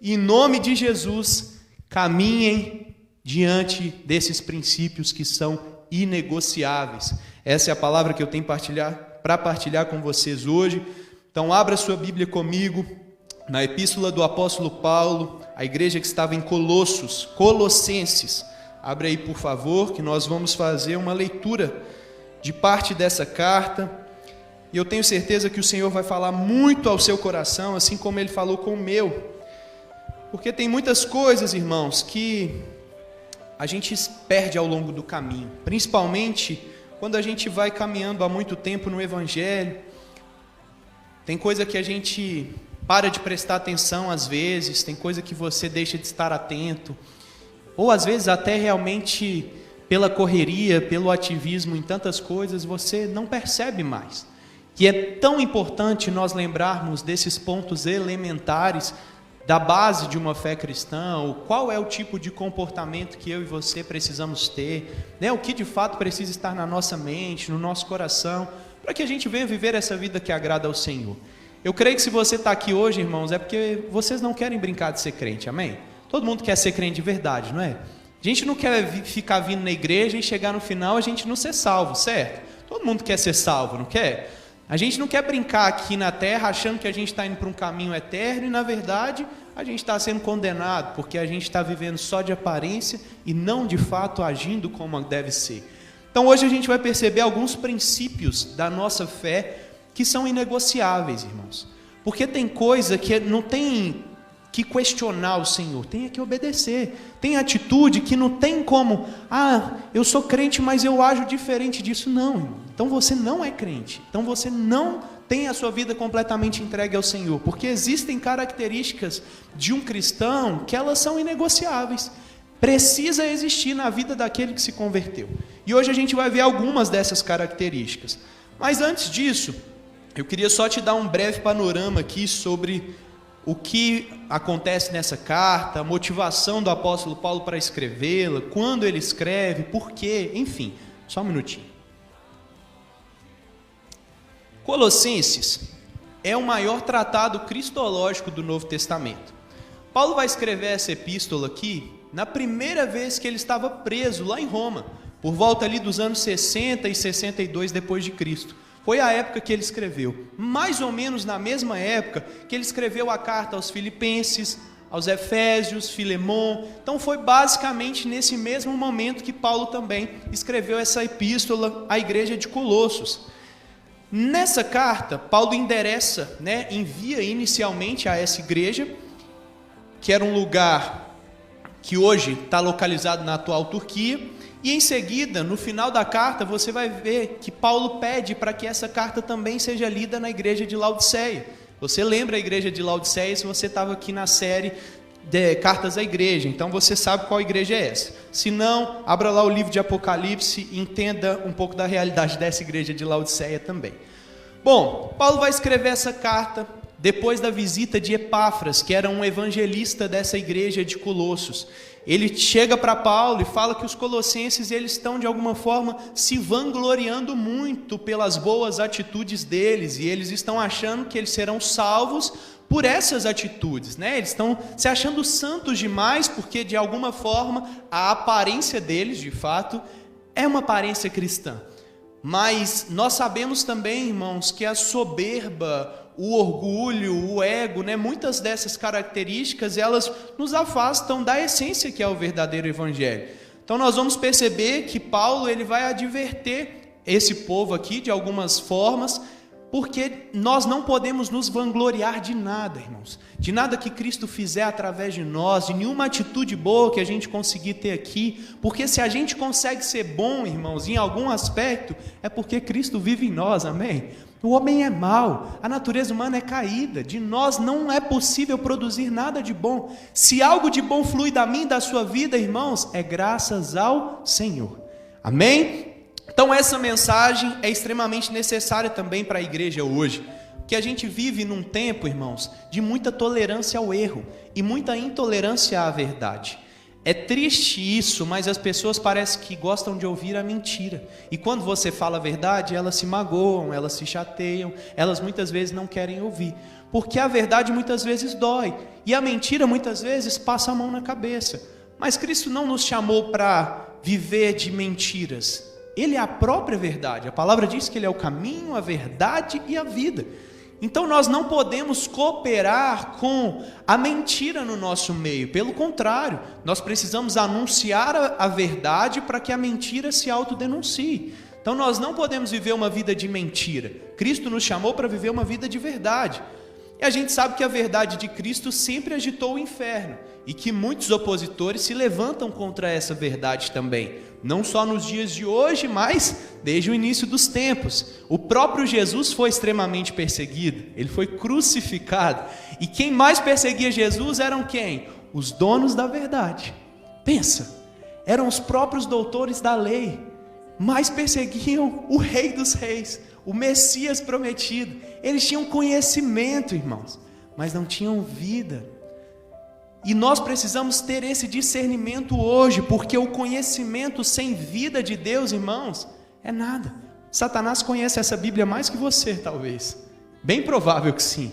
e, em nome de Jesus, caminhem diante desses princípios que são inegociáveis. Essa é a palavra que eu tenho para partilhar com vocês hoje. Então, abra sua Bíblia comigo, na epístola do apóstolo Paulo, a igreja que estava em Colossenses. Abre aí, por favor, que nós vamos fazer uma leitura de parte dessa carta. E eu tenho certeza que o Senhor vai falar muito ao seu coração, assim como Ele falou com o meu. Porque tem muitas coisas, irmãos, que a gente perde ao longo do caminho. Principalmente quando a gente vai caminhando há muito tempo no Evangelho. Tem coisa que a gente para de prestar atenção às vezes, tem coisa que você deixa de estar atento. Ou às vezes até realmente pela correria, pelo ativismo em tantas coisas, você não percebe mais. Que é tão importante nós lembrarmos desses pontos elementares da base de uma fé cristã, ou qual é o tipo de comportamento que eu e você precisamos ter, né? O que de fato precisa estar na nossa mente, no nosso coração, para que a gente venha viver essa vida que agrada ao Senhor. Eu creio que se você está aqui hoje, irmãos, é porque vocês não querem brincar de ser crente, amém? Todo mundo quer ser crente de verdade, não é? A gente não quer ficar vindo na igreja e chegar no final a gente não ser salvo, certo? Todo mundo quer ser salvo, não quer? A gente não quer brincar aqui na terra achando que a gente está indo para um caminho eterno e, na verdade, a gente está sendo condenado, porque a gente está vivendo só de aparência e não, de fato, agindo como deve ser. Então, hoje a gente vai perceber alguns princípios da nossa fé que são inegociáveis, irmãos. Porque tem coisa que não tem que questionar o Senhor, tem que obedecer. Tem atitude que não tem como, eu sou crente, mas eu ajo diferente disso. Não, irmão. Então você não é crente. Então você não tem a sua vida completamente entregue ao Senhor. Porque existem características de um cristão que elas são inegociáveis. Precisa existir na vida daquele que se converteu. E hoje a gente vai ver algumas dessas características. Mas antes disso, eu queria só te dar um breve panorama aqui sobre o que acontece nessa carta, a motivação do apóstolo Paulo para escrevê-la, quando ele escreve, por quê, enfim, só um minutinho. Colossenses é o maior tratado cristológico do Novo Testamento. Paulo vai escrever essa epístola aqui na primeira vez que ele estava preso lá em Roma, por volta ali dos anos 60 e 62 depois de Cristo. Foi a época que ele escreveu, mais ou menos na mesma época que ele escreveu a carta aos Filipenses, aos Efésios, Filemon. Então foi basicamente nesse mesmo momento que Paulo também escreveu essa epístola à igreja de Colossos. Nessa carta, Paulo envia inicialmente a essa igreja, que era um lugar que hoje está localizado na atual Turquia. E em seguida, no final da carta, você vai ver que Paulo pede para que essa carta também seja lida na igreja de Laodiceia. Você lembra a igreja de Laodiceia se você estava aqui na série de Cartas à Igreja, então você sabe qual igreja é essa. Se não, abra lá o livro de Apocalipse e entenda um pouco da realidade dessa igreja de Laodiceia também. Bom, Paulo vai escrever essa carta depois da visita de Epáfras, que era um evangelista dessa igreja de Colossos. Ele chega para Paulo e fala que os colossenses eles estão de alguma forma se vangloriando muito pelas boas atitudes deles, e eles estão achando que eles serão salvos por essas atitudes, né? Eles estão se achando santos demais, porque de alguma forma a aparência deles, de fato, é uma aparência cristã. Mas nós sabemos também, irmãos, que a soberba, o orgulho, o ego, né, muitas dessas características, elas nos afastam da essência que é o verdadeiro evangelho. Então nós vamos perceber que Paulo ele vai adverter esse povo aqui de algumas formas, porque nós não podemos nos vangloriar de nada, irmãos, de nada que Cristo fizer através de nós, de nenhuma atitude boa que a gente conseguir ter aqui, porque se a gente consegue ser bom, irmãos, em algum aspecto, é porque Cristo vive em nós, amém? O homem é mau, a natureza humana é caída, de nós não é possível produzir nada de bom. Se algo de bom flui da minha e da sua vida, irmãos, é graças ao Senhor, amém? Então essa mensagem é extremamente necessária também para a igreja hoje, porque a gente vive num tempo, irmãos, de muita tolerância ao erro e muita intolerância à verdade. É triste isso, mas as pessoas parecem que gostam de ouvir a mentira. E quando você fala a verdade, elas se magoam, elas se chateiam, elas muitas vezes não querem ouvir. Porque a verdade muitas vezes dói, e a mentira muitas vezes passa a mão na cabeça. Mas Cristo não nos chamou para viver de mentiras. Ele é a própria verdade. A palavra diz que Ele é o caminho, a verdade e a vida. Então nós não podemos cooperar com a mentira no nosso meio. Pelo contrário, nós precisamos anunciar a verdade para que a mentira se autodenuncie. Então nós não podemos viver uma vida de mentira. Cristo nos chamou para viver uma vida de verdade. E a gente sabe que a verdade de Cristo sempre agitou o inferno, e que muitos opositores se levantam contra essa verdade também, não só nos dias de hoje, mas desde o início dos tempos. O próprio Jesus foi extremamente perseguido, ele foi crucificado, e quem mais perseguia Jesus eram quem? Os donos da verdade. Pensa, eram os próprios doutores da lei, mais perseguiam o Rei dos Reis, o Messias prometido. Eles tinham conhecimento, irmãos, mas não tinham vida. E nós precisamos ter esse discernimento hoje, porque o conhecimento sem vida de Deus, irmãos, é nada. Satanás conhece essa Bíblia mais que você, talvez. Bem provável que sim.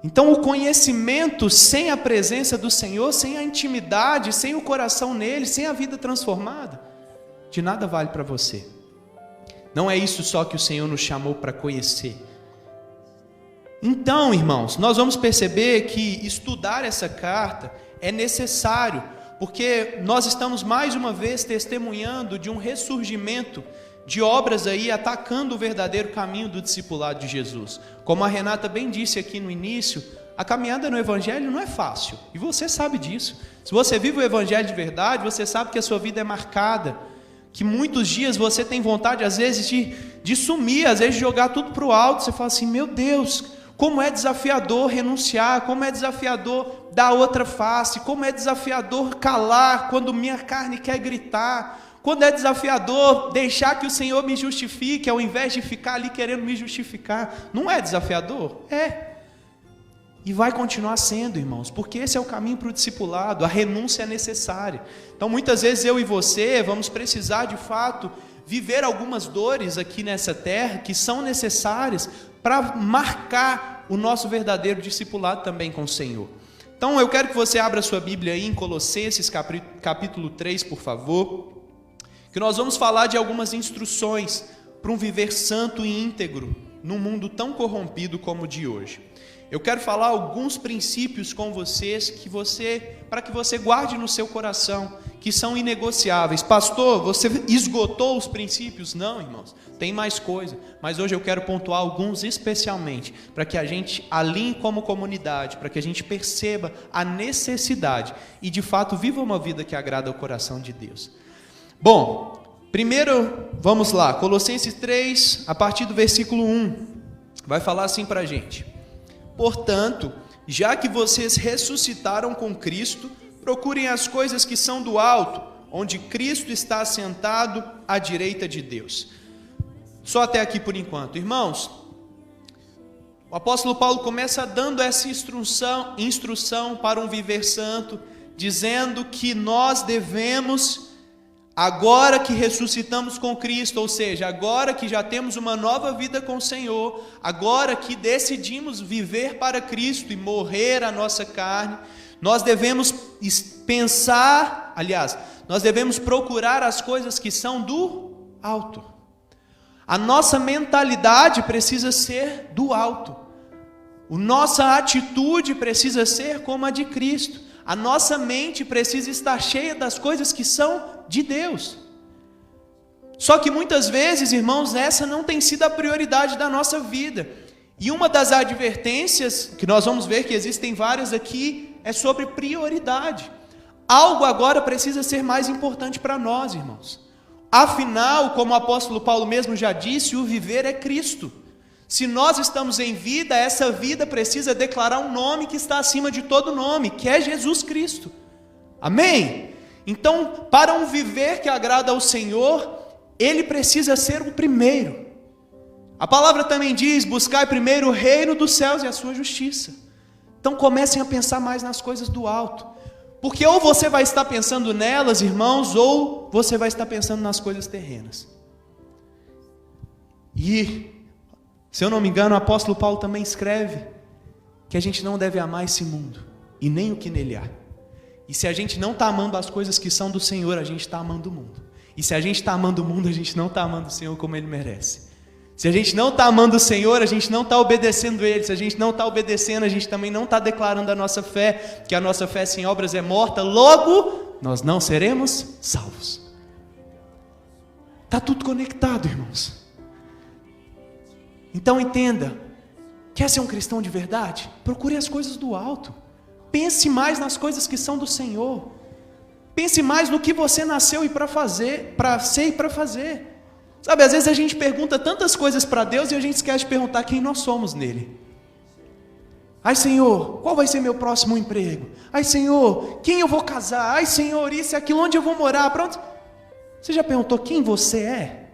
Então, o conhecimento sem a presença do Senhor, sem a intimidade, sem o coração nele, sem a vida transformada, de nada vale para você. Não é isso só que o Senhor nos chamou para conhecer. Então, irmãos, nós vamos perceber que estudar essa carta é necessário, porque nós estamos mais uma vez testemunhando de um ressurgimento de obras aí atacando o verdadeiro caminho do discipulado de Jesus. Como a Renata bem disse aqui no início, a caminhada no Evangelho não é fácil, e você sabe disso. Se você vive o Evangelho de verdade, você sabe que a sua vida é marcada, que muitos dias você tem vontade, às vezes, de sumir, às vezes de jogar tudo para o alto. Você fala assim, meu Deus, como é desafiador renunciar, como é desafiador dar outra face, como é desafiador calar quando minha carne quer gritar, quando é desafiador deixar que o Senhor me justifique, ao invés de ficar ali querendo me justificar. Não é desafiador? É. E vai continuar sendo, irmãos, porque esse é o caminho para o discipulado, a renúncia é necessária. Então muitas vezes eu e você vamos precisar de fato viver algumas dores aqui nessa terra que são necessárias para marcar o nosso verdadeiro discipulado também com o Senhor. Então eu quero que você abra sua Bíblia aí em Colossenses capítulo 3, por favor, que nós vamos falar de algumas instruções para um viver santo e íntegro num mundo tão corrompido como o de hoje. Eu quero falar alguns princípios com vocês para que você guarde no seu coração, que são inegociáveis. Pastor, você esgotou os princípios? Não, irmãos, tem mais coisa. Mas hoje eu quero pontuar alguns especialmente, para que a gente alinhe como comunidade, para que a gente perceba a necessidade e de fato viva uma vida que agrada ao coração de Deus. Bom, primeiro, vamos lá, Colossenses 3, a partir do versículo 1, vai falar assim para a gente. Portanto, já que vocês ressuscitaram com Cristo, procurem as coisas que são do alto, onde Cristo está assentado à direita de Deus. Só até aqui por enquanto. Irmãos, o apóstolo Paulo começa dando essa instrução para um viver santo, dizendo que nós devemos, agora que ressuscitamos com Cristo, ou seja, agora que já temos uma nova vida com o Senhor, agora que decidimos viver para Cristo e morrer a nossa carne, nós devemos pensar, aliás, nós devemos procurar as coisas que são do alto. A nossa mentalidade precisa ser do alto. A nossa atitude precisa ser como a de Cristo. A nossa mente precisa estar cheia das coisas que são de Deus. Só que muitas vezes, irmãos, essa não tem sido a prioridade da nossa vida. E uma das advertências, que nós vamos ver que existem várias aqui, é sobre prioridade. Algo agora precisa ser mais importante para nós, irmãos. Afinal, como o apóstolo Paulo mesmo já disse, o viver é Cristo. Se nós estamos em vida, essa vida precisa declarar um nome que está acima de todo nome, que é Jesus Cristo. Amém? Então, para um viver que agrada ao Senhor, Ele precisa ser o primeiro. A palavra também diz, buscai primeiro o reino dos céus e a sua justiça. Então comecem a pensar mais nas coisas do alto. Porque ou você vai estar pensando nelas, irmãos, ou você vai estar pensando nas coisas terrenas. E, se eu não me engano, o apóstolo Paulo também escreve que a gente não deve amar esse mundo e nem o que nele há. E se a gente não está amando as coisas que são do Senhor, a gente está amando o mundo. E se a gente está amando o mundo, a gente não está amando o Senhor como Ele merece. Se a gente não está amando o Senhor, a gente não está obedecendo Ele. Se a gente não está obedecendo, a gente também não está declarando a nossa fé, que a nossa fé sem obras é morta. Logo, nós não seremos salvos. Está tudo conectado, irmãos. Então entenda, quer ser um cristão de verdade? Procure as coisas do alto. Pense mais nas coisas que são do Senhor. Pense mais no que você nasceu para ser e para fazer. Sabe, às vezes a gente pergunta tantas coisas para Deus e a gente esquece de perguntar quem nós somos nele. Ai, Senhor, qual vai ser meu próximo emprego? Ai, Senhor, quem eu vou casar? Ai, Senhor, isso e aquilo, onde eu vou morar? Pronto. Você já perguntou quem você é?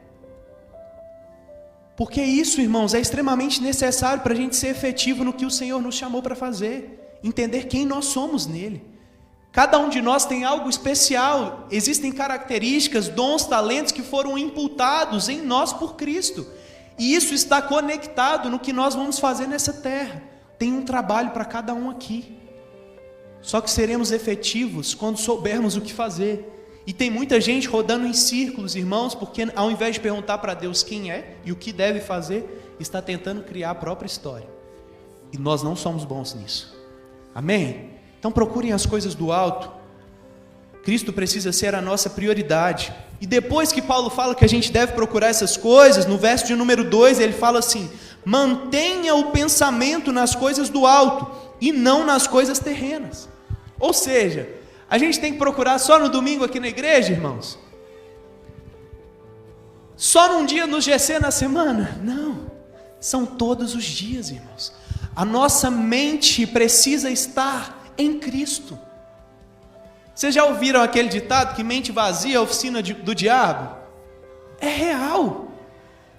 Porque isso, irmãos, é extremamente necessário para a gente ser efetivo no que o Senhor nos chamou para fazer. Entender quem nós somos nele. Cada um de nós tem algo especial. Existem características, dons, talentos que foram imputados em nós por Cristo. E isso está conectado no que nós vamos fazer nessa terra. Tem um trabalho para cada um aqui. Só que seremos efetivos quando soubermos o que fazer. E tem muita gente rodando em círculos, irmãos, porque ao invés de perguntar para Deus quem é e o que deve fazer, está tentando criar a própria história. E nós não somos bons nisso. Amém? Então procurem as coisas do alto. Cristo precisa ser a nossa prioridade. E depois que Paulo fala que a gente deve procurar essas coisas, no verso de número 2, ele fala assim: mantenha o pensamento nas coisas do alto e não nas coisas terrenas. Ou seja, a gente tem que procurar só no domingo aqui na igreja, irmãos? Só num dia no GC na semana? Não, são todos os dias, irmãos. A nossa mente precisa estar em Cristo. Vocês já ouviram aquele ditado que mente vazia é a oficina do diabo? É real.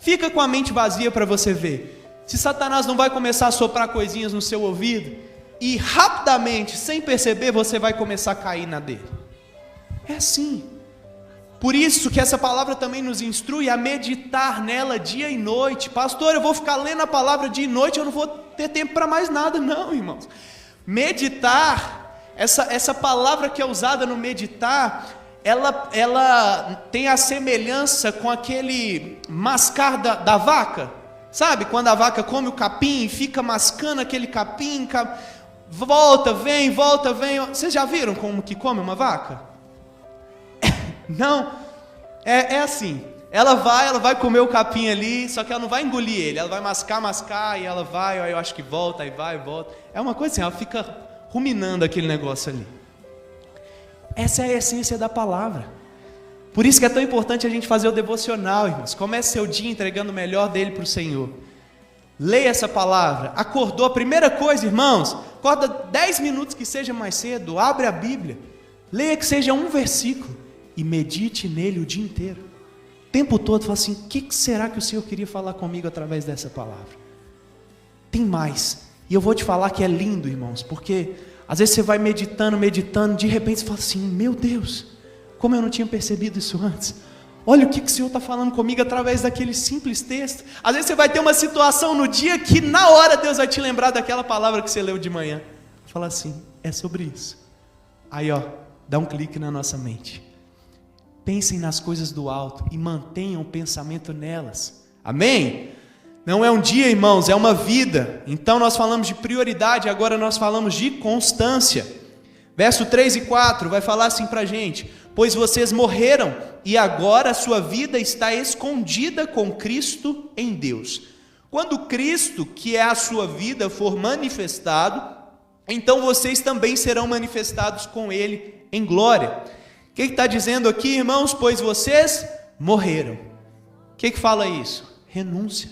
Fica com a mente vazia para você ver. Se Satanás não vai começar a soprar coisinhas no seu ouvido e rapidamente, sem perceber, você vai começar a cair na dele. É assim. Por isso que essa palavra também nos instrui a meditar nela dia e noite. Pastor, eu vou ficar lendo a palavra dia e noite, eu não vou ter tempo para mais nada. Não, irmãos. Meditar, essa palavra que é usada no meditar, ela tem a semelhança com aquele mascar da vaca. Sabe, quando a vaca come o capim e fica mascando aquele capim, volta, vem. Vocês já viram como que come uma vaca? Não, é assim, ela vai comer o capim ali, só que ela não vai engolir ele, ela vai mascar, e ela vai, eu acho que volta, aí vai, volta. É uma coisa assim, ela fica ruminando aquele negócio ali. Essa é a essência da palavra. Por isso que é tão importante a gente fazer o devocional, irmãos. Comece seu dia entregando o melhor dele para o Senhor. Leia essa palavra. Acordou, a primeira coisa, irmãos, acorda 10 minutos que seja mais cedo, abre a Bíblia, leia que seja um versículo e medite nele o dia inteiro. O tempo todo fala assim: o que será que o Senhor queria falar comigo através dessa palavra? Tem mais. E eu vou te falar que é lindo, irmãos, porque às vezes você vai meditando, de repente você fala assim: meu Deus, como eu não tinha percebido isso antes. Olha o que o Senhor está falando comigo através daquele simples texto. Às vezes você vai ter uma situação no dia que na hora Deus vai te lembrar daquela palavra que você leu de manhã. Fala assim: é sobre isso. Aí dá um clique na nossa mente. Pensem nas coisas do alto e mantenham o pensamento nelas. Amém? Não é um dia, irmãos, é uma vida. Então nós falamos de prioridade, agora nós falamos de constância. Verso 3 e 4 vai falar assim para a gente: pois vocês morreram e agora a sua vida está escondida com Cristo em Deus. Quando Cristo, que é a sua vida, for manifestado, então vocês também serão manifestados com Ele em glória. O que está dizendo aqui, irmãos? Pois vocês morreram. O que fala isso? Renúncia.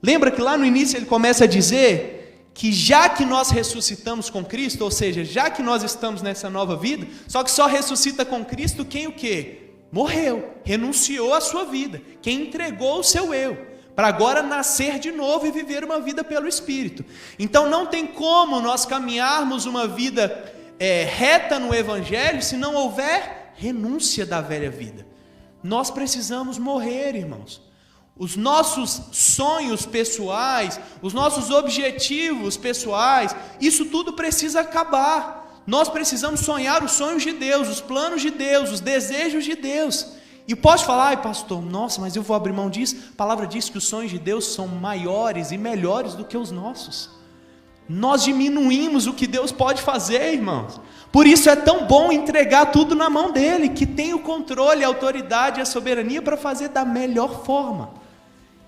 Lembra que lá no início ele começa a dizer que já que nós ressuscitamos com Cristo, ou seja, já que nós estamos nessa nova vida, só que só ressuscita com Cristo quem o quê? Morreu, renunciou à sua vida, quem entregou o seu eu, para agora nascer de novo e viver uma vida pelo Espírito. Então não tem como nós caminharmos uma vida reta no Evangelho se não houver renúncia da velha vida. Nós precisamos morrer, irmãos. Os nossos sonhos pessoais, os nossos objetivos pessoais, isso tudo precisa acabar. Nós precisamos sonhar os sonhos de Deus, os planos de Deus, os desejos de Deus. E pode falar, ai pastor, nossa, mas eu vou abrir mão disso. A palavra diz que os sonhos de Deus são maiores e melhores do que os nossos. Nós diminuímos o que Deus pode fazer, irmãos. Por isso é tão bom entregar tudo na mão dele, que tem o controle, a autoridade e a soberania para fazer da melhor forma.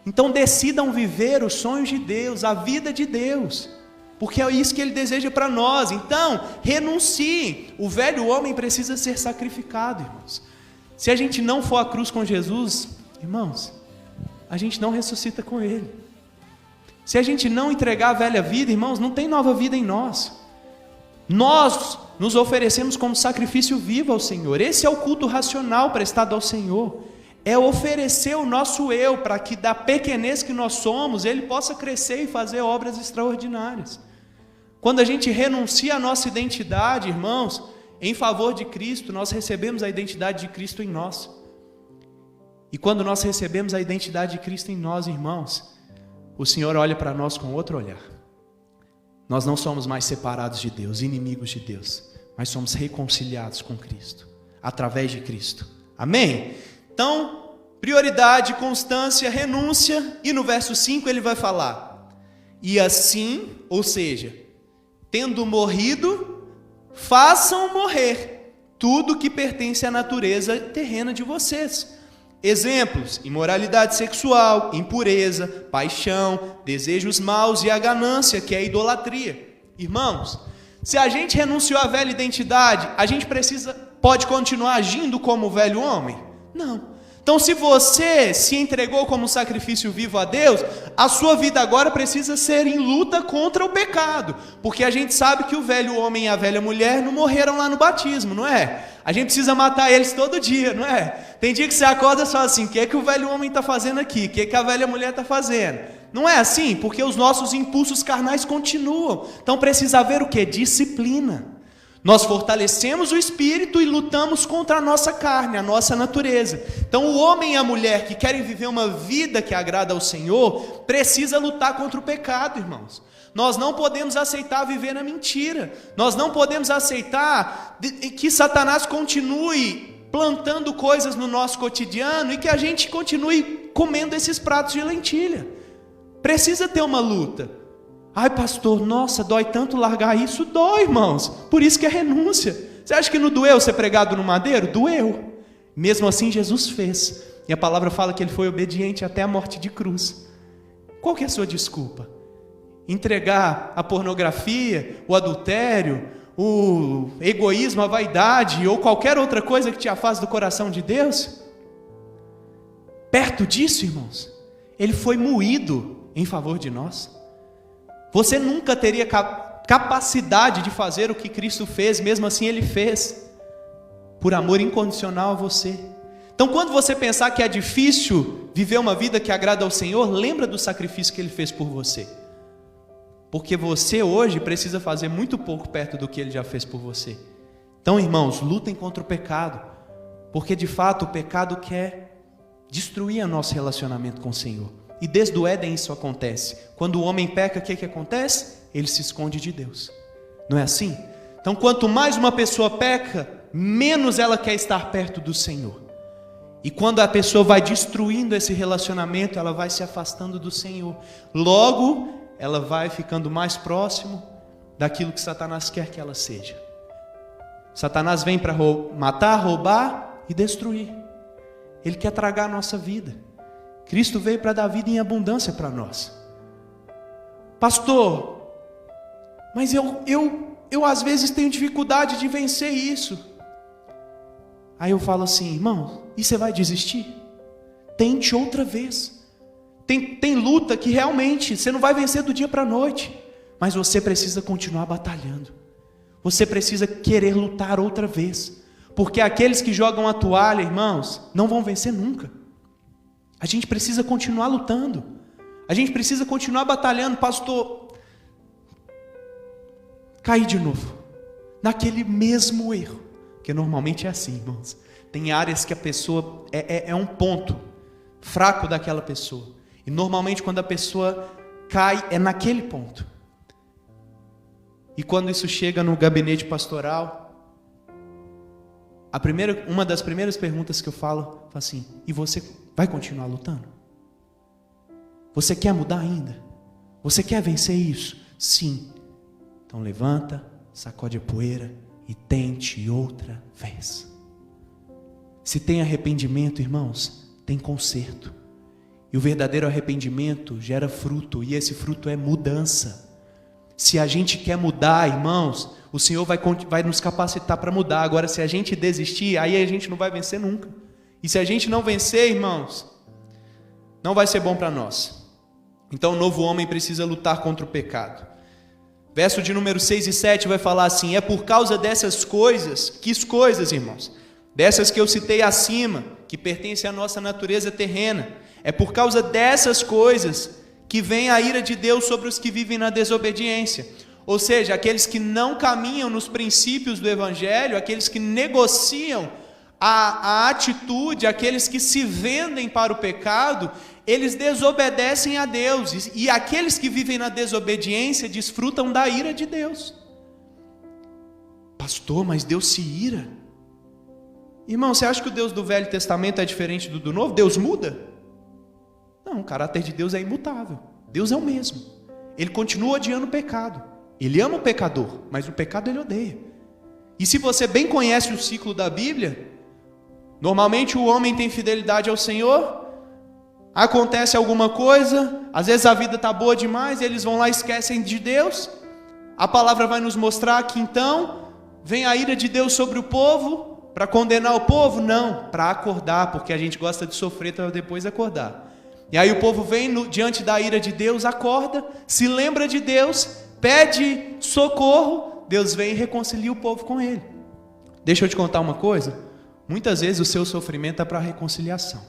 Então decidam viver os sonhos de Deus, a vida de Deus, porque é isso que ele deseja para nós. Então renunciem. O velho homem precisa ser sacrificado, irmãos. Se a gente não for à cruz com Jesus, irmãos, a gente não ressuscita com ele. Se a gente não entregar a velha vida, irmãos, não tem nova vida em nós. Nós nos oferecemos como sacrifício vivo ao Senhor. Esse é o culto racional prestado ao Senhor. É oferecer o nosso eu, para que da pequenez que nós somos, ele possa crescer e fazer obras extraordinárias. Quando a gente renuncia à nossa identidade, irmãos, em favor de Cristo, nós recebemos a identidade de Cristo em nós. E quando nós recebemos a identidade de Cristo em nós, irmãos, o Senhor olha para nós com outro olhar. Nós não somos mais separados de Deus, inimigos de Deus, mas somos reconciliados com Cristo, através de Cristo. Amém? Então, prioridade, constância, renúncia, e no verso 5 ele vai falar, e assim, ou seja, tendo morrido, façam morrer tudo que pertence à natureza terrena de vocês. Exemplos: imoralidade sexual, impureza, paixão, desejos maus e a ganância, que é a idolatria. Irmãos, se a gente renunciou à velha identidade, a gente pode continuar agindo como o velho homem? Não. Então, se você se entregou como sacrifício vivo a Deus, a sua vida agora precisa ser em luta contra o pecado, porque a gente sabe que o velho homem e a velha mulher não morreram lá no batismo, não é? A gente precisa matar eles todo dia, não é? Tem dia que você acorda e fala assim, o que é que o velho homem está fazendo aqui? O que é que a velha mulher está fazendo? Não é assim? Porque os nossos impulsos carnais continuam. Então precisa haver o quê? Disciplina. Nós fortalecemos o espírito e lutamos contra a nossa carne, a nossa natureza. Então o homem e a mulher que querem viver uma vida que agrada ao Senhor, precisa lutar contra o pecado, irmãos. Nós não podemos aceitar viver na mentira. Nós não podemos aceitar que Satanás continue plantando coisas no nosso cotidiano e que a gente continue comendo esses pratos de lentilha. Precisa ter uma luta. Ai pastor, nossa, dói tanto largar isso. Dói, irmãos, por isso que é renúncia. Você acha que não doeu ser pregado no madeiro? Doeu. Mesmo assim Jesus fez. E a palavra fala que ele foi obediente até a morte de cruz. Qual que é a sua desculpa? Entregar a pornografia, o adultério, o egoísmo, a vaidade ou qualquer outra coisa que te afaste do coração de Deus? Perto disso, irmãos, ele foi moído em favor de nós. Você nunca teria capacidade de fazer o que Cristo fez, mesmo assim ele fez, por amor incondicional a você. Então quando você pensar que é difícil viver uma vida que agrada ao Senhor, lembra do sacrifício que ele fez por você. Porque você hoje precisa fazer muito pouco perto do que ele já fez por você. Então irmãos, lutem contra o pecado, porque de fato o pecado quer destruir o nosso relacionamento com o Senhor. E desde o Éden isso acontece. Quando o homem peca, o que acontece? Ele se esconde de Deus. Não é assim? Então quanto mais uma pessoa peca, menos ela quer estar perto do Senhor. E quando a pessoa vai destruindo esse relacionamento, ela vai se afastando do Senhor. Logo, ela vai ficando mais próximo daquilo que Satanás quer que ela seja. Satanás vem para matar, roubar e destruir. Ele quer tragar a nossa vida. Cristo veio para dar vida em abundância para nós. Pastor, mas eu às vezes tenho dificuldade de vencer isso. Aí eu falo assim, irmão, e você vai desistir? Tente outra vez. Tem luta que realmente você não vai vencer do dia para a noite, mas você precisa continuar batalhando. Você precisa querer lutar outra vez, porque aqueles que jogam a toalha, irmãos, não vão vencer nunca. A gente precisa continuar lutando. A gente precisa continuar batalhando. Pastor, caí de novo. naquele mesmo erro. Porque normalmente é assim, irmãos. Tem áreas que a pessoa é um ponto fraco daquela pessoa. E normalmente quando a pessoa cai, é naquele ponto. E quando isso chega no gabinete pastoral, uma das primeiras perguntas que eu falo assim: e você vai continuar lutando? Você quer mudar ainda? Você quer vencer isso? Sim. Então levanta, sacode a poeira e tente outra vez. Se tem arrependimento, irmãos, tem conserto. E o verdadeiro arrependimento gera fruto, e esse fruto é mudança. Se a gente quer mudar, irmãos, o Senhor vai nos capacitar para mudar. Agora, se a gente desistir, aí a gente não vai vencer nunca. E se a gente não vencer, irmãos, não vai ser bom para nós. Então o novo homem precisa lutar contra o pecado. Verso de número 6 e 7 vai falar assim: é por causa dessas coisas, que coisas, irmãos? Dessas que eu citei acima, que pertencem à nossa natureza terrena. É por causa dessas coisas que vem a ira de Deus sobre os que vivem na desobediência. Ou seja, aqueles que não caminham nos princípios do Evangelho, aqueles que negociam a atitude, aqueles que se vendem para o pecado, eles desobedecem a Deus. E aqueles que vivem na desobediência desfrutam da ira de Deus. Pastor, mas Deus se ira? Irmão, você acha que o Deus do Velho Testamento é diferente do Novo? Deus muda? Não, o caráter de Deus é imutável. Deus é o mesmo. Ele continua odiando o pecado. Ele ama o pecador, mas o pecado ele odeia. E se você bem conhece o ciclo da Bíblia, normalmente o homem tem fidelidade ao Senhor, acontece alguma coisa, às vezes a vida está boa demais, eles vão lá e esquecem de Deus. A palavra vai nos mostrar que então vem a ira de Deus sobre o povo, para condenar o povo? Não, para acordar, porque a gente gosta de sofrer para depois acordar. E aí o povo vem diante da ira de Deus, acorda, se lembra de Deus, pede socorro, Deus vem e reconcilia o povo com Ele. Deixa eu te contar uma coisa, muitas vezes o seu sofrimento é para reconciliação,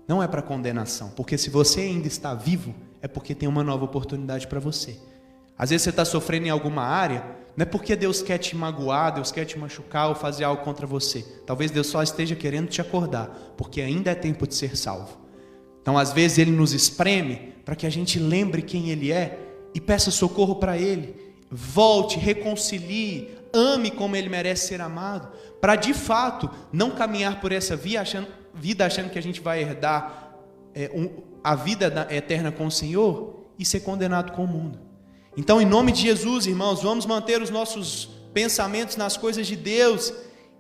não é para condenação, porque se você ainda está vivo, é porque tem uma nova oportunidade para você. Às vezes você está sofrendo em alguma área, não é porque Deus quer te magoar, Deus quer te machucar ou fazer algo contra você. Talvez Deus só esteja querendo te acordar, porque ainda é tempo de ser salvo. Então às vezes Ele nos espreme para que a gente lembre quem Ele é e peça socorro para Ele. Volte, reconcilie, ame como Ele merece ser amado, para de fato não caminhar por essa vida achando que a gente vai herdar a vida eterna com o Senhor e ser condenado com o mundo. Então, em nome de Jesus, irmãos, vamos manter os nossos pensamentos nas coisas de Deus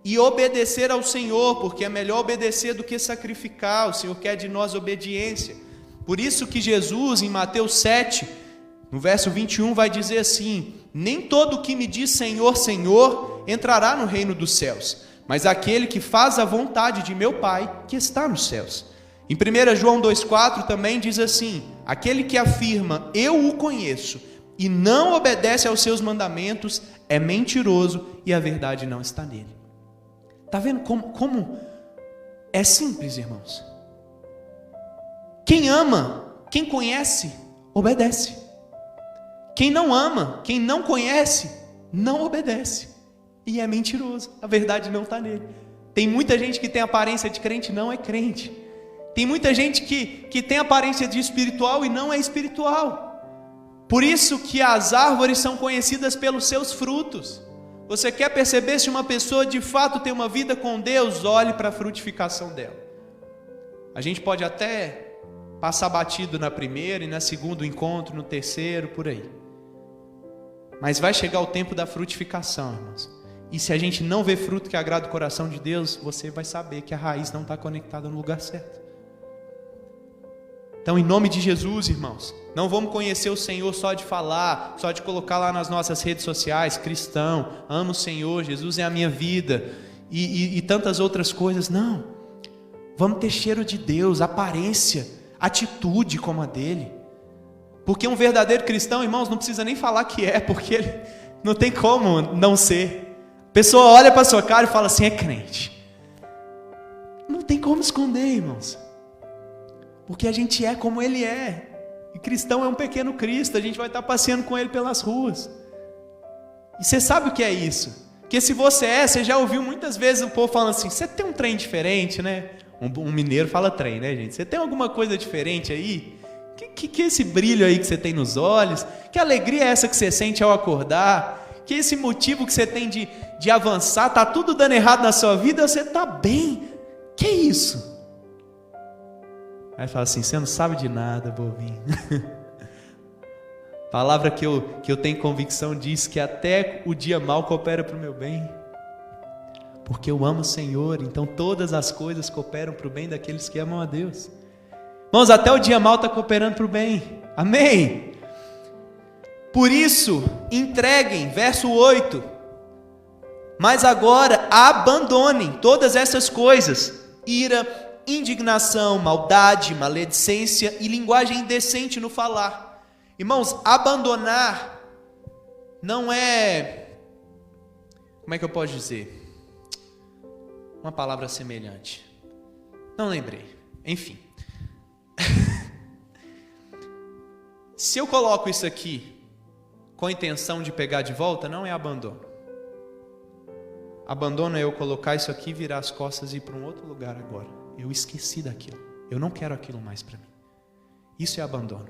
e obedecer ao Senhor, porque é melhor obedecer do que sacrificar. O Senhor quer de nós obediência. Por isso que Jesus, em Mateus 7, no verso 21, vai dizer assim: nem todo que me diz Senhor, Senhor, entrará no reino dos céus, mas aquele que faz a vontade de meu Pai, que está nos céus. Em 1 João 2,4 também diz assim: aquele que afirma, eu o conheço, e não obedece aos seus mandamentos, é mentiroso e a verdade não está nele. Está vendo como é simples, irmãos? Quem ama, quem conhece, obedece. Quem não ama, quem não conhece, não obedece. E é mentiroso, a verdade não está nele. Tem muita gente que tem aparência de crente, não é crente. Tem muita gente que tem aparência de espiritual e não é espiritual. Por isso que as árvores são conhecidas pelos seus frutos. Você quer perceber se uma pessoa de fato tem uma vida com Deus? Olhe para a frutificação dela. A gente pode até passar batido na primeira e na segundo encontro, no terceiro, por aí. Mas vai chegar o tempo da frutificação, irmãos. E se a gente não vê fruto que agrada o coração de Deus, você vai saber que a raiz não está conectada no lugar certo. Então, em nome de Jesus, irmãos, não vamos conhecer o Senhor só de falar, só de colocar lá nas nossas redes sociais, cristão, amo o Senhor, Jesus é a minha vida, e tantas outras coisas. Não, vamos ter cheiro de Deus, aparência, atitude como a dele. Porque um verdadeiro cristão, irmãos, não precisa nem falar que é, porque ele não tem como não ser. A pessoa olha para a sua cara e fala assim, é crente. Não tem como esconder, irmãos. Porque a gente é como Ele é. E cristão é um pequeno Cristo. A gente vai estar passeando com Ele pelas ruas. E você sabe o que é isso? Porque se você já ouviu muitas vezes o povo falando assim, você tem um trem diferente, né? Um mineiro fala trem, né, gente? Você tem alguma coisa diferente aí? Que é esse brilho aí que você tem nos olhos? Que alegria é essa que você sente ao acordar? Que esse motivo que você tem de avançar? Tá tudo dando errado na sua vida, você tá bem. Que é isso? Aí fala assim, você não sabe de nada, bobinho. Palavra que eu tenho convicção diz que até o dia mal coopera para o meu bem. Porque eu amo o Senhor, então todas as coisas cooperam para o bem daqueles que amam a Deus. Irmãos, até o dia mal está cooperando para o bem. Amém? Por isso, entreguem, verso 8. Mas agora abandonem todas essas coisas: ira, indignação, maldade, maledicência e linguagem indecente no falar. Irmãos, abandonar não é, como é que eu posso dizer? Uma palavra semelhante. Não lembrei. Enfim. Se eu coloco isso aqui com a intenção de pegar de volta, não é abandono. Abandono é eu colocar isso aqui, virar as costas e ir para um outro lugar agora. Eu esqueci daquilo. Eu não quero aquilo mais para mim. Isso é abandono.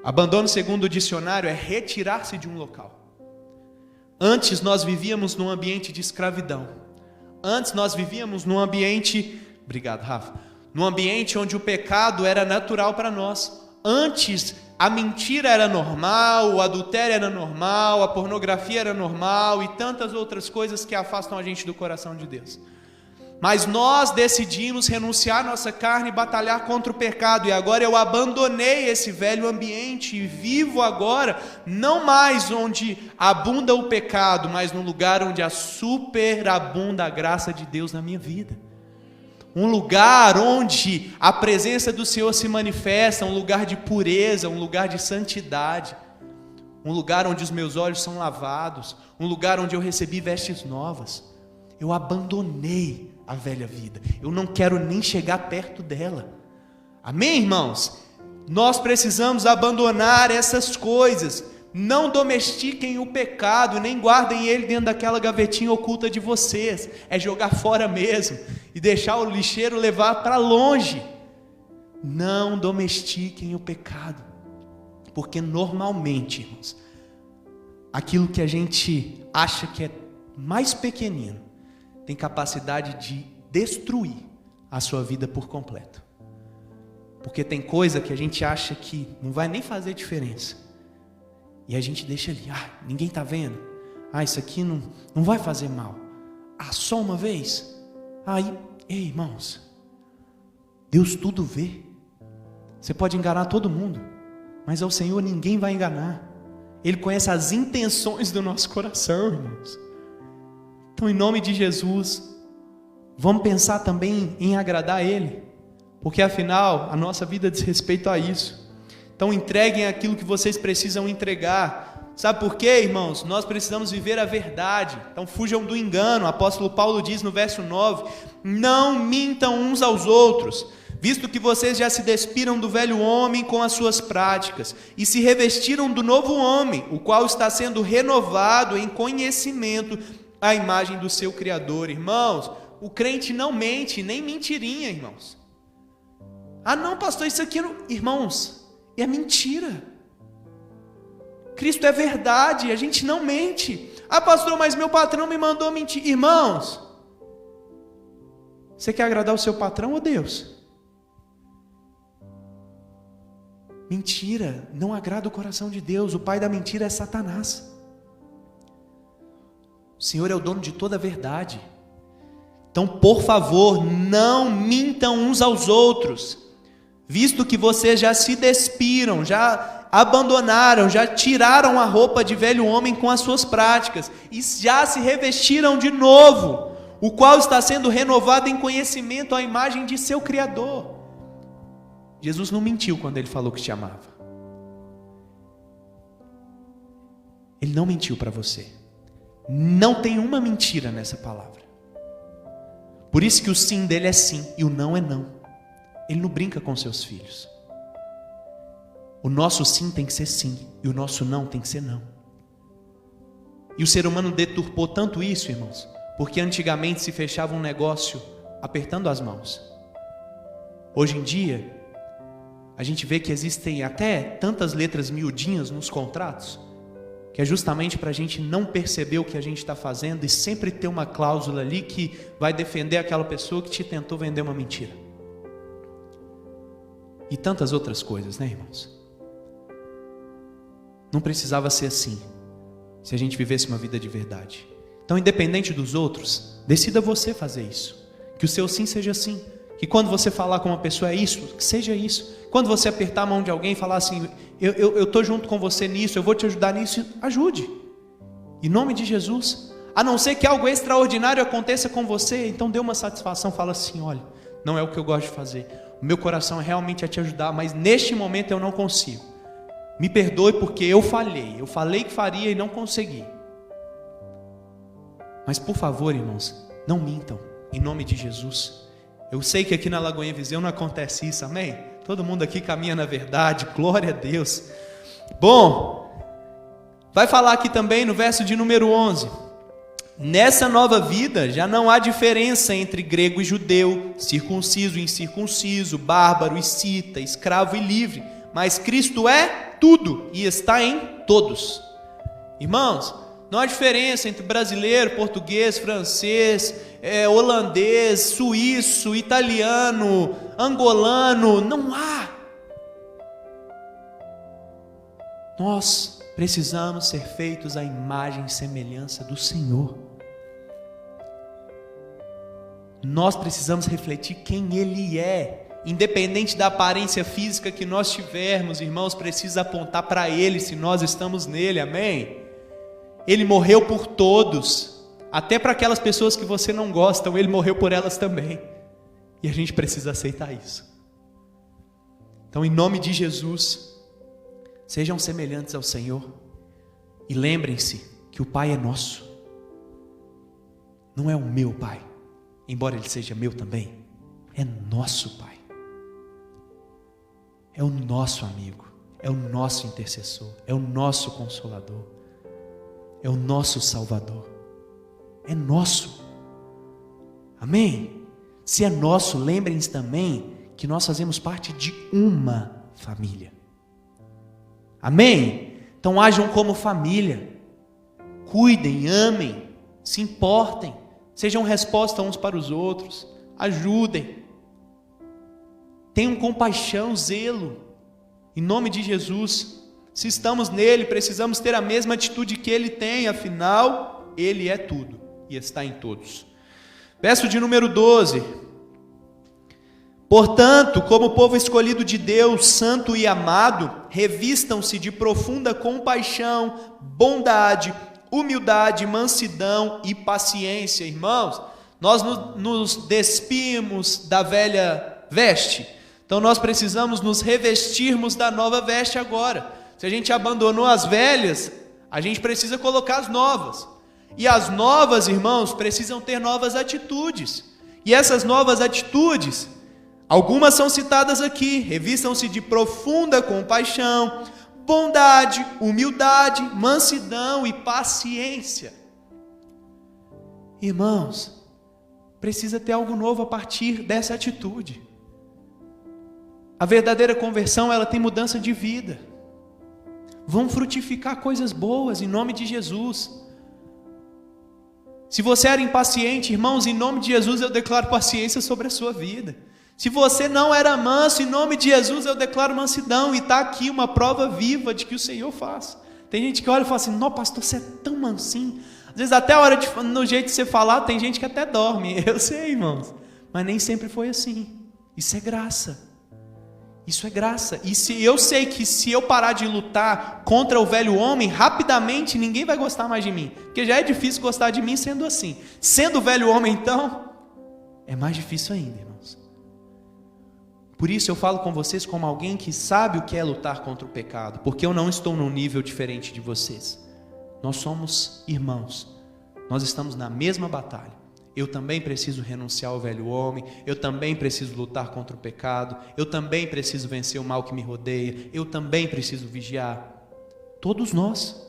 Abandono, segundo o dicionário, é retirar-se de um local. Antes nós vivíamos num ambiente de escravidão. Antes nós vivíamos num ambiente, obrigado, Rafa, num ambiente onde o pecado era natural para nós. Antes a mentira era normal, o adultério era normal, a pornografia era normal e tantas outras coisas que afastam a gente do coração de Deus. Mas nós decidimos renunciar à nossa carne e batalhar contra o pecado. E agora eu abandonei esse velho ambiente e vivo agora, não mais onde abunda o pecado, mas no lugar onde superabunda a graça de Deus na minha vida. Um lugar onde a presença do Senhor se manifesta, um lugar de pureza, um lugar de santidade. Um lugar onde os meus olhos são lavados, um lugar onde eu recebi vestes novas. Eu abandonei a velha vida, eu não quero nem chegar perto dela. Amém, irmãos? Nós precisamos abandonar essas coisas. Não domestiquem o pecado, nem guardem ele dentro daquela gavetinha oculta de vocês. É jogar fora mesmo e deixar o lixeiro levar para longe. Não domestiquem o pecado, porque normalmente, irmãos, aquilo que a gente acha que é mais pequenino tem capacidade de destruir a sua vida por completo. Porque tem coisa que a gente acha que não vai nem fazer diferença. E a gente deixa ali, ninguém está vendo. Isso aqui não vai fazer mal. Só uma vez. Ei, irmãos, Deus tudo vê. Você pode enganar todo mundo, mas ao Senhor ninguém vai enganar. Ele conhece as intenções do nosso coração, irmãos. Então, em nome de Jesus, vamos pensar também em agradar a Ele, porque afinal, a nossa vida diz respeito a isso. Então, entreguem aquilo que vocês precisam entregar. Sabe por quê, irmãos? Nós precisamos viver a verdade. Então, fujam do engano. O apóstolo Paulo diz no verso 9: não mintam uns aos outros, visto que vocês já se despiram do velho homem com as suas práticas, e se revestiram do novo homem, o qual está sendo renovado em conhecimento à imagem do seu Criador. Irmãos, o crente não mente, nem mentirinha, irmãos. Não, pastor, isso aqui não... Irmãos, é mentira. Cristo é verdade, a gente não mente. Pastor, mas meu patrão me mandou mentir. Irmãos, você quer agradar o seu patrão ou Deus? Mentira não agrada o coração de Deus. O pai da mentira é Satanás. O Senhor é o dono de toda a verdade. Então, por favor, não mintam uns aos outros, visto que vocês já se despiram, já abandonaram, já tiraram a roupa de velho homem com as suas práticas, e já se revestiram de novo, o qual está sendo renovado em conhecimento à imagem de seu Criador. Jesus não mentiu quando Ele falou que te amava. Ele não mentiu para você. Não tem uma mentira nessa palavra. Por isso que o sim dele é sim e o não é não. Ele não brinca com seus filhos. O nosso sim tem que ser sim e o nosso não tem que ser não. E o ser humano deturpou tanto isso, irmãos, porque antigamente se fechava um negócio apertando as mãos. Hoje em dia, a gente vê que existem até tantas letras miudinhas nos contratos, que é justamente para a gente não perceber o que a gente está fazendo e sempre ter uma cláusula ali que vai defender aquela pessoa que te tentou vender uma mentira. E tantas outras coisas, né, irmãos? Não precisava ser assim, se a gente vivesse uma vida de verdade. Então, independente dos outros, decida você fazer isso. Que o seu sim seja sim. Que quando você falar com uma pessoa é isso, que seja isso. Quando você apertar a mão de alguém e falar assim, eu estou junto com você nisso, eu vou te ajudar nisso, ajude. Em nome de Jesus. A não ser que algo extraordinário aconteça com você, então dê uma satisfação, fala assim, olha, não é o que eu gosto de fazer. O meu coração é realmente a te ajudar, mas neste momento eu não consigo. Me perdoe porque eu falei. Eu falei que faria e não consegui. Mas por favor, irmãos, não mintam, em nome de Jesus. Eu sei que aqui na Lagoinha Viseu não acontece isso, amém? Todo mundo aqui caminha na verdade, glória a Deus. Bom, vai falar aqui também no verso de número 11. Nessa nova vida já não há diferença entre grego e judeu, circunciso e incircunciso, bárbaro e cita, escravo e livre, mas Cristo é tudo e está em todos. Irmãos, não há diferença entre brasileiro, português, francês, holandês, suíço, italiano, angolano, não há. Nós precisamos ser feitos à imagem e semelhança do Senhor. Nós precisamos refletir quem Ele é. Independente da aparência física que nós tivermos, irmãos, precisa apontar para Ele se nós estamos nele, amém? Ele morreu por todos, até para aquelas pessoas que você não gosta, Ele morreu por elas também. E a gente precisa aceitar isso. Então, em nome de Jesus, sejam semelhantes ao Senhor. E lembrem-se que o Pai é nosso. Não é o meu Pai, embora Ele seja meu também. É nosso Pai. É o nosso amigo. É o nosso intercessor. É o nosso consolador. É o nosso Salvador. É nosso. Amém? Se é nosso, lembrem-se também que nós fazemos parte de uma família. Amém? Então ajam como família. Cuidem, amem, se importem, sejam resposta uns para os outros, ajudem. Tenham compaixão, zelo, em nome de Jesus. Se estamos nele, precisamos ter a mesma atitude que ele tem, afinal, ele é tudo e está em todos. Verso de número 12. Portanto, como povo escolhido de Deus, santo e amado, revistam-se de profunda compaixão, bondade, humildade, mansidão e paciência. Irmãos, nós nos despimos da velha veste, então nós precisamos nos revestirmos da nova veste agora. Se a gente abandonou as velhas, a gente precisa colocar as novas. E as novas, irmãos, precisam ter novas atitudes. E essas novas atitudes, algumas são citadas aqui. Revistam-se de profunda compaixão, bondade, humildade, mansidão e paciência. Irmãos, precisa ter algo novo a partir dessa atitude. A verdadeira conversão, ela tem mudança de vida. Vão frutificar coisas boas em nome de Jesus. Se você era impaciente, irmãos, em nome de Jesus eu declaro paciência sobre a sua vida. Se você não era manso, em nome de Jesus eu declaro mansidão. E está aqui uma prova viva de que o Senhor faz. Tem gente que olha e fala assim, não pastor, você é tão mansinho. Às vezes até a hora no jeito de você falar, tem gente que até dorme. Eu sei, irmãos, mas nem sempre foi assim. Isso é graça. Isso é graça. E se eu sei que se eu parar de lutar contra o velho homem, rapidamente ninguém vai gostar mais de mim. Porque já é difícil gostar de mim sendo assim. Sendo o velho homem, então, é mais difícil ainda, irmãos. Por isso eu falo com vocês como alguém que sabe o que é lutar contra o pecado. Porque eu não estou num nível diferente de vocês. Nós somos irmãos. Nós estamos na mesma batalha. Eu também preciso renunciar ao velho homem, eu também preciso lutar contra o pecado, eu também preciso vencer o mal que me rodeia, eu também preciso vigiar. Todos nós.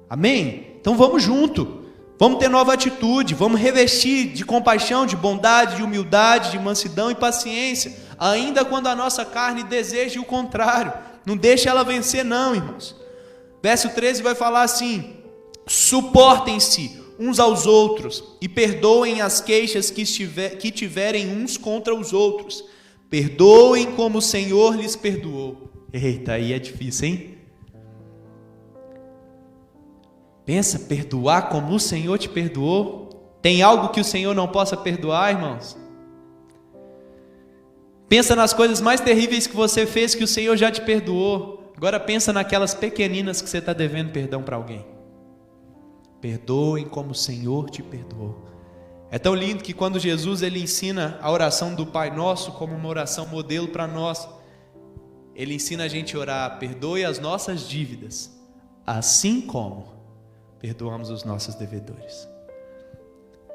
Amém? Então vamos junto. Vamos ter nova atitude, vamos revestir de compaixão, de bondade, de humildade, de mansidão e paciência, ainda quando a nossa carne deseja o contrário. Não deixa ela vencer não, irmãos. Verso 13 vai falar assim: suportem-se uns aos outros e perdoem as queixas que tiverem uns contra os outros. Perdoem como o Senhor lhes perdoou. Eita, aí é difícil, hein? Pensa, perdoar como o Senhor te perdoou. Tem algo que o Senhor não possa perdoar, irmãos? Pensa nas coisas mais terríveis que você fez que o Senhor já te perdoou. Agora pensa naquelas pequeninas que você está devendo perdão para alguém. Perdoem como o Senhor te perdoou. É tão lindo que quando Jesus ele ensina a oração do Pai Nosso como uma oração modelo para nós, ele ensina a gente a orar: perdoe as nossas dívidas, assim como perdoamos os nossos devedores.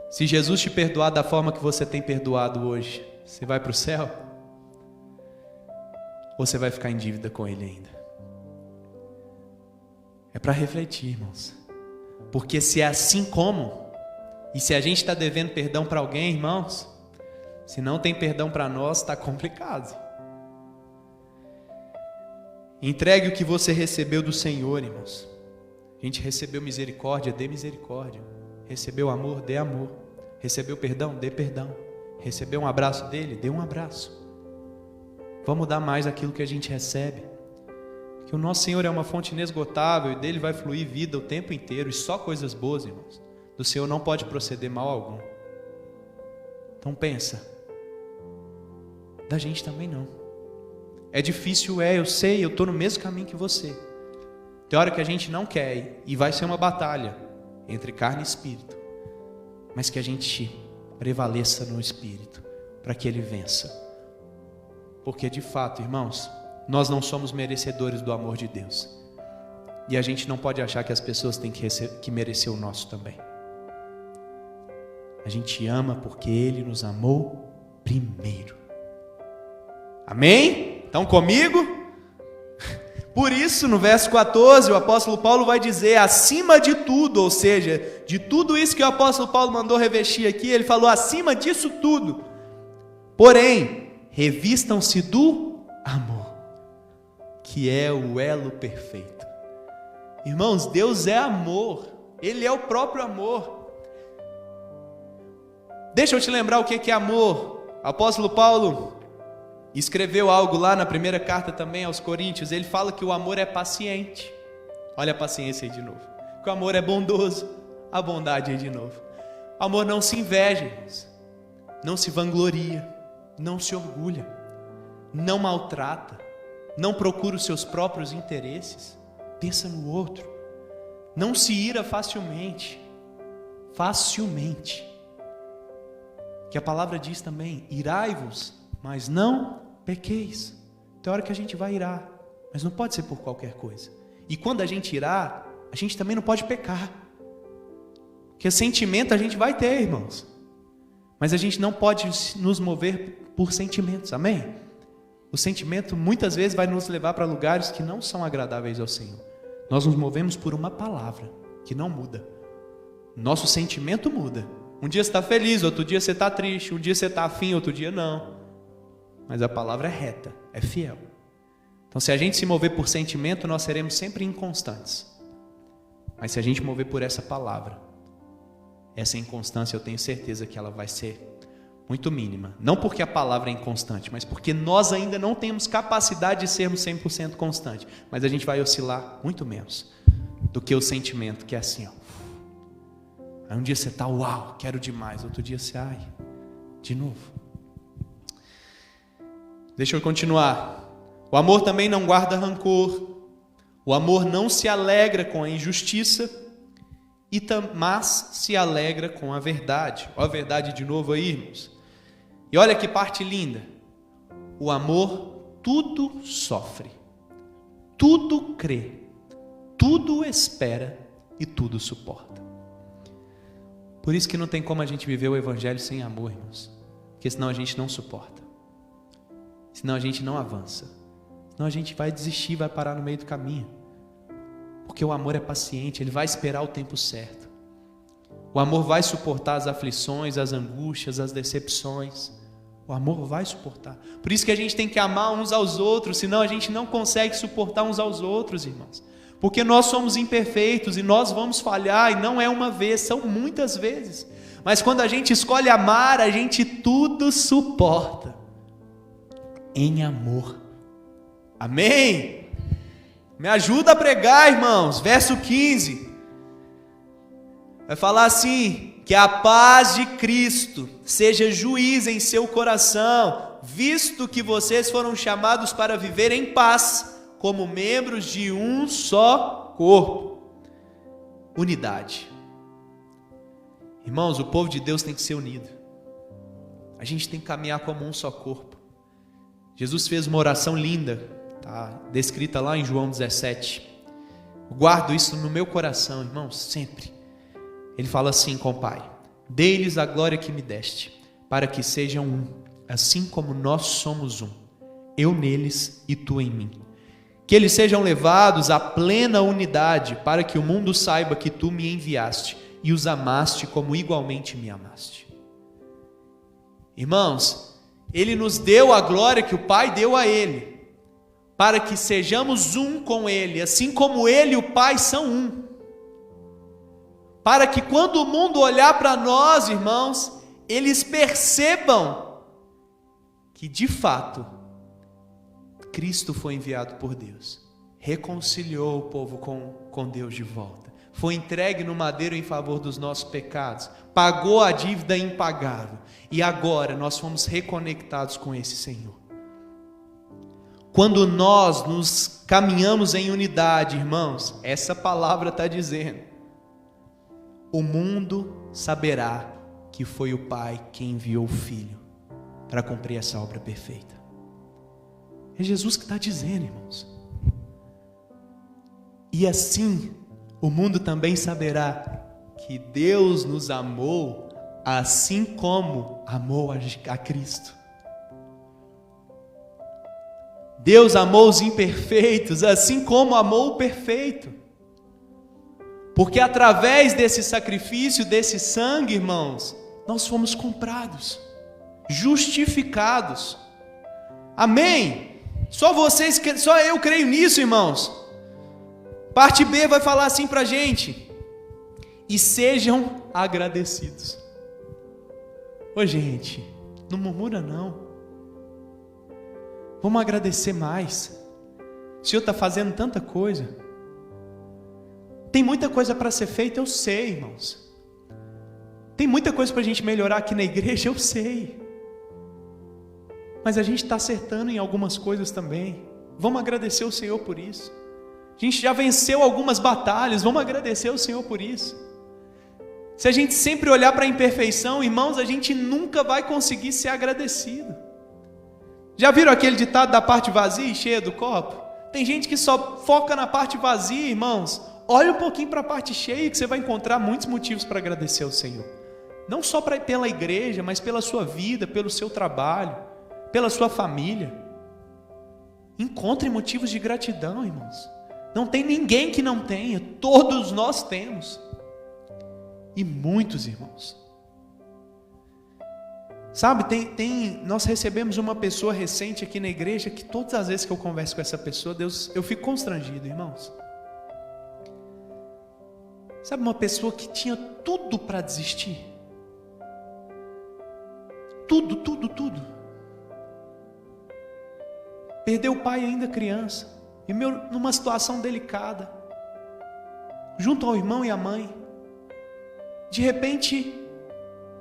Se Jesus te perdoar da forma que você tem perdoado hoje, você vai para o céu? Ou você vai ficar em dívida com Ele ainda? É para refletir, irmãos. Porque se é assim como, e se a gente está devendo perdão para alguém, irmãos, se não tem perdão para nós, está complicado. Entregue o que você recebeu do Senhor, irmãos. A gente recebeu misericórdia, dê misericórdia. Recebeu amor, dê amor. Recebeu perdão, dê perdão. Recebeu um abraço dele, dê um abraço. Vamos dar mais aquilo que a gente recebe. Que o nosso Senhor é uma fonte inesgotável e dele vai fluir vida o tempo inteiro, e só coisas boas, irmãos. Do Senhor não pode proceder mal algum. Então pensa, da gente também não. É difícil, eu sei, eu estou no mesmo caminho que você. Tem hora que a gente não quer, e vai ser uma batalha entre carne e espírito, mas que a gente prevaleça no espírito, para que ele vença. Porque de fato, irmãos, nós não somos merecedores do amor de Deus, e a gente não pode achar que as pessoas têm que merecer o nosso também. A gente ama porque Ele nos amou primeiro. Amém? Estão comigo? Por isso, no verso 14, o apóstolo Paulo vai dizer: acima de tudo, ou seja, de tudo isso que o apóstolo Paulo mandou revestir aqui, ele falou: acima disso tudo, porém, revistam-se do amor, que é o elo perfeito. Irmãos, Deus é amor, Ele é o próprio amor. Deixa eu te lembrar o que é amor. O apóstolo Paulo escreveu algo lá na primeira carta também aos Coríntios. Ele fala que o amor é paciente. Olha a paciência aí de novo. Que o amor é bondoso. A bondade aí de novo. O amor não se inveja, irmãos. Não se vangloria. Não se orgulha. Não maltrata. Não procura os seus próprios interesses. Pensa no outro. Não se ira facilmente. Facilmente. Que a palavra diz também: irai-vos, mas não pequeis. Tem hora que a gente vai irar, mas não pode ser por qualquer coisa. E quando a gente irar, a gente também não pode pecar. Porque sentimento a gente vai ter, irmãos, mas a gente não pode nos mover por sentimentos, amém? O sentimento muitas vezes vai nos levar para lugares que não são agradáveis ao Senhor. Nós nos movemos por uma palavra que não muda. Nosso sentimento muda. Um dia você está feliz, outro dia você está triste, um dia você está afim, outro dia não. Mas a palavra é reta, é fiel. Então se a gente se mover por sentimento, nós seremos sempre inconstantes. Mas se a gente mover por essa palavra, essa inconstância eu tenho certeza que ela vai ser muito mínima. Não porque a palavra é inconstante, mas porque nós ainda não temos capacidade de sermos 100% constantes. Mas a gente vai oscilar muito menos do que o sentimento, que é assim, ó. Aí um dia você está, uau, quero demais. Outro dia você, ai, de novo. Deixa eu continuar. O amor também não guarda rancor. O amor não se alegra com a injustiça, mas se alegra com a verdade. Olha a verdade de novo aí, irmãos. E olha que parte linda. O amor tudo sofre, tudo crê, tudo espera e tudo suporta. Por isso que não tem como a gente viver o evangelho sem amor, irmãos. Porque senão a gente não suporta. Senão a gente não avança. Senão a gente vai desistir, vai parar no meio do caminho. Porque o amor é paciente, ele vai esperar o tempo certo. O amor vai suportar as aflições, as angústias, as decepções. O amor vai suportar. Por isso que a gente tem que amar uns aos outros, senão a gente não consegue suportar uns aos outros, irmãos. Porque nós somos imperfeitos e nós vamos falhar, e não é uma vez, são muitas vezes. Mas quando a gente escolhe amar, a gente tudo suporta. Em amor. Amém? Me ajuda a pregar, irmãos. Verso 15. Vai falar assim: que a paz de Cristo seja juiz em seu coração, visto que vocês foram chamados para viver em paz, como membros de um só corpo. Unidade. Irmãos, o povo de Deus tem que ser unido. A gente tem que caminhar como um só corpo. Jesus fez uma oração linda, tá descrita lá em João 17. Eu guardo isso no meu coração, irmãos, sempre. Ele fala assim com o Pai: dei-lhes a glória que me deste, para que sejam um, assim como nós somos um, eu neles e tu em mim. Que eles sejam levados à plena unidade, para que o mundo saiba que tu me enviaste e os amaste como igualmente me amaste. Irmãos, Ele nos deu a glória que o Pai deu a Ele, para que sejamos um com Ele, assim como Ele e o Pai são um. Para que quando o mundo olhar para nós, irmãos, eles percebam que de fato Cristo foi enviado por Deus, reconciliou o povo com Deus de volta, foi entregue no madeiro em favor dos nossos pecados, pagou a dívida impagável, e agora nós fomos reconectados com esse Senhor. Quando nós nos caminhamos em unidade, irmãos, essa palavra está dizendo: o mundo saberá que foi o Pai quem enviou o Filho para cumprir essa obra perfeita. É Jesus que está dizendo, irmãos. E assim, o mundo também saberá que Deus nos amou assim como amou a Cristo. Deus amou os imperfeitos assim como amou o perfeito. Porque através desse sacrifício, desse sangue, irmãos, nós fomos comprados, justificados. Amém? Só eu creio nisso, irmãos. Parte B vai falar assim para a gente: e sejam agradecidos. Ô gente, não murmura não. Vamos agradecer mais. O Senhor está fazendo tanta coisa. Tem muita coisa para ser feita, eu sei, irmãos. Tem muita coisa para a gente melhorar aqui na igreja, eu sei. Mas a gente está acertando em algumas coisas também. Vamos agradecer o Senhor por isso. A gente já venceu algumas batalhas, vamos agradecer o Senhor por isso. Se a gente sempre olhar para a imperfeição, irmãos, a gente nunca vai conseguir ser agradecido. Já viram aquele ditado da parte vazia e cheia do copo? Tem gente que só foca na parte vazia, irmãos. Olha um pouquinho para a parte cheia que você vai encontrar muitos motivos para agradecer ao Senhor. Não só pela igreja, mas pela sua vida, pelo seu trabalho, pela sua família. Encontre motivos de gratidão, irmãos. Não tem ninguém que não tenha, todos nós temos. E muitos, irmãos. Sabe, nós recebemos uma pessoa recente aqui na igreja que todas as vezes que eu converso com essa pessoa, eu fico constrangido, irmãos. Sabe, uma pessoa que tinha tudo para desistir. Tudo. Perdeu o pai ainda criança. E numa situação delicada. Junto ao irmão e à mãe. De repente,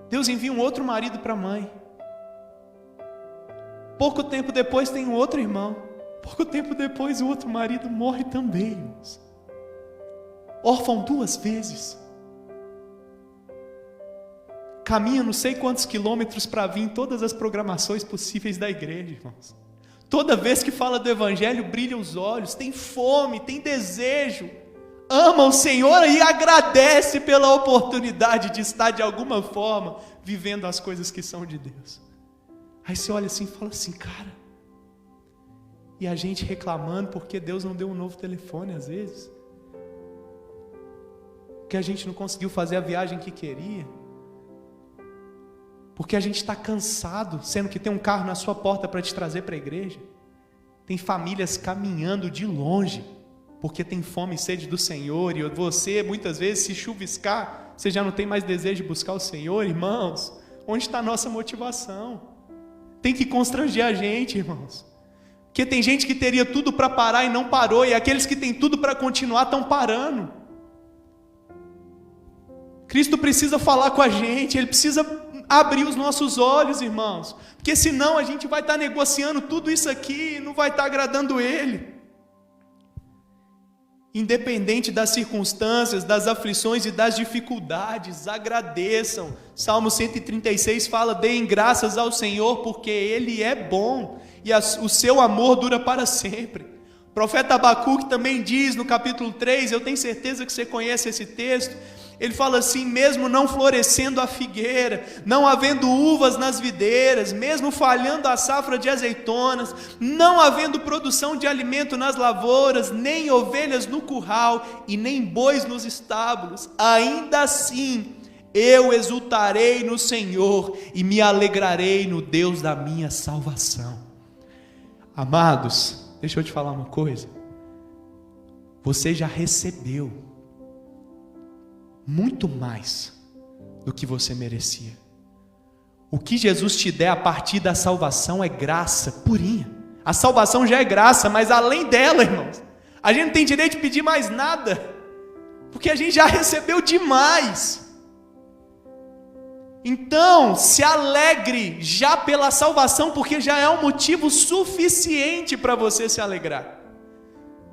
Deus envia um outro marido para a mãe. Pouco tempo depois tem um outro irmão. Pouco tempo depois o outro marido morre também, irmãos. Órfão 2 vezes. Caminha não sei quantos quilômetros para vir em todas as programações possíveis da igreja, irmãos. Toda vez que fala do evangelho, brilha os olhos, tem fome, tem desejo, ama o Senhor e agradece pela oportunidade de estar de alguma forma vivendo as coisas que são de Deus. Aí você olha assim e fala assim, cara, e a gente reclamando porque Deus não deu um novo telefone às vezes. Porque a gente não conseguiu fazer a viagem que queria. Porque a gente está cansado, sendo que tem um carro na sua porta para te trazer para a igreja. Tem famílias caminhando de longe, porque tem fome e sede do Senhor, e você, muitas vezes, se chuviscar, você já não tem mais desejo de buscar o Senhor, irmãos. Onde está a nossa motivação? Tem que constranger a gente, irmãos. Porque tem gente que teria tudo para parar e não parou, e aqueles que têm tudo para continuar estão parando. Cristo precisa falar com a gente, Ele precisa abrir os nossos olhos, irmãos, porque senão a gente vai estar negociando tudo isso aqui e não vai estar agradando Ele. Independente das circunstâncias, das aflições e das dificuldades, agradeçam. Salmo 136 fala: deem graças ao Senhor, porque Ele é bom e o seu amor dura para sempre. O profeta Abacuque também diz no capítulo 3, eu tenho certeza que você conhece esse texto, ele fala assim: mesmo não florescendo a figueira, não havendo uvas nas videiras, mesmo falhando a safra de azeitonas, não havendo produção de alimento nas lavouras, nem ovelhas no curral e nem bois nos estábulos, ainda assim eu exultarei no Senhor e me alegrarei no Deus da minha salvação. Amados, deixa eu te falar uma coisa. Você já recebeu muito mais do que você merecia. O que Jesus te der a partir da salvação é graça purinha. A salvação já é graça, mas além dela, irmãos, a gente não tem direito de pedir mais nada, porque a gente já recebeu demais. Então, se alegre já pela salvação, porque já é um motivo suficiente para você se alegrar.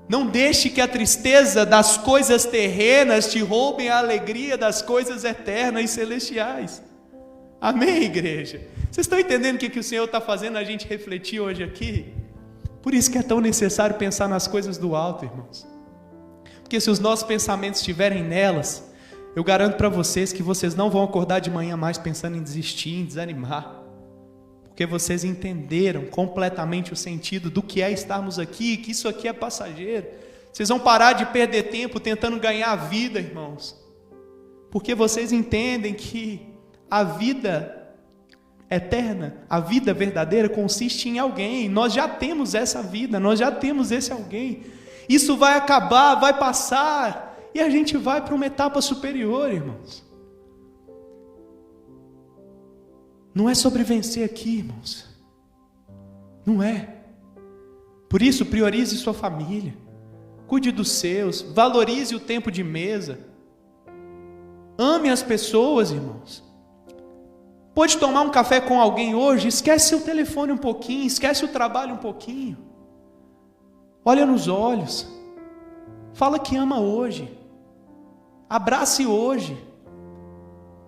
Não deixe que a tristeza das coisas terrenas te roubem a alegria das coisas eternas e celestiais. Amém, igreja? Vocês estão entendendo o que o Senhor está fazendo a gente refletir hoje aqui? Por isso que é tão necessário pensar nas coisas do alto, irmãos. Porque se os nossos pensamentos estiverem nelas, eu garanto para vocês que vocês não vão acordar de manhã mais pensando em desistir, em desanimar. Porque vocês entenderam completamente o sentido do que é estarmos aqui, que isso aqui é passageiro. Vocês vão parar de perder tempo tentando ganhar a vida, irmãos. Porque vocês entendem que a vida eterna, a vida verdadeira consiste em alguém. Nós já temos essa vida, nós já temos esse alguém. Isso vai acabar, vai passar, e a gente vai para uma etapa superior, irmãos. Não é sobre vencer aqui, irmãos. Não é. Por isso, priorize sua família. Cuide dos seus. Valorize o tempo de mesa. Ame as pessoas, irmãos. Pode tomar um café com alguém hoje? Esquece seu telefone um pouquinho. Esquece o trabalho um pouquinho. Olha nos olhos. Fala que ama hoje. Abrace hoje.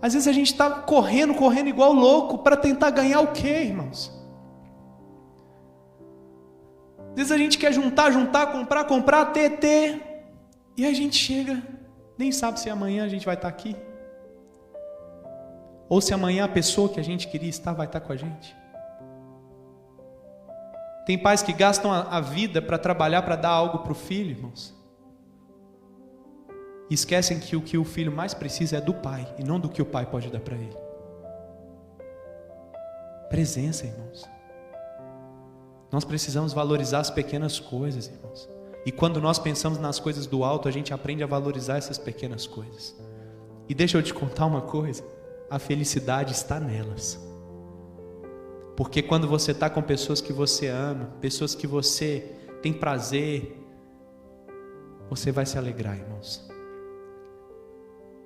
Às vezes a gente está correndo igual louco para tentar ganhar o quê, irmãos? Às vezes a gente quer juntar, comprar, ter. E a gente chega, nem sabe se amanhã a gente vai estar aqui. Ou se amanhã a pessoa que a gente queria estar vai estar com a gente. Tem pais que gastam a vida para trabalhar, para dar algo para o filho, irmãos. E esquecem que o que o filho mais precisa é do pai, e não do que o pai pode dar para ele. Presença, irmãos. Nós precisamos valorizar as pequenas coisas, irmãos. E quando nós pensamos nas coisas do alto, a gente aprende a valorizar essas pequenas coisas. E deixa eu te contar uma coisa, a felicidade está nelas. Porque quando você está com pessoas que você ama, pessoas que você tem prazer, você vai se alegrar, irmãos.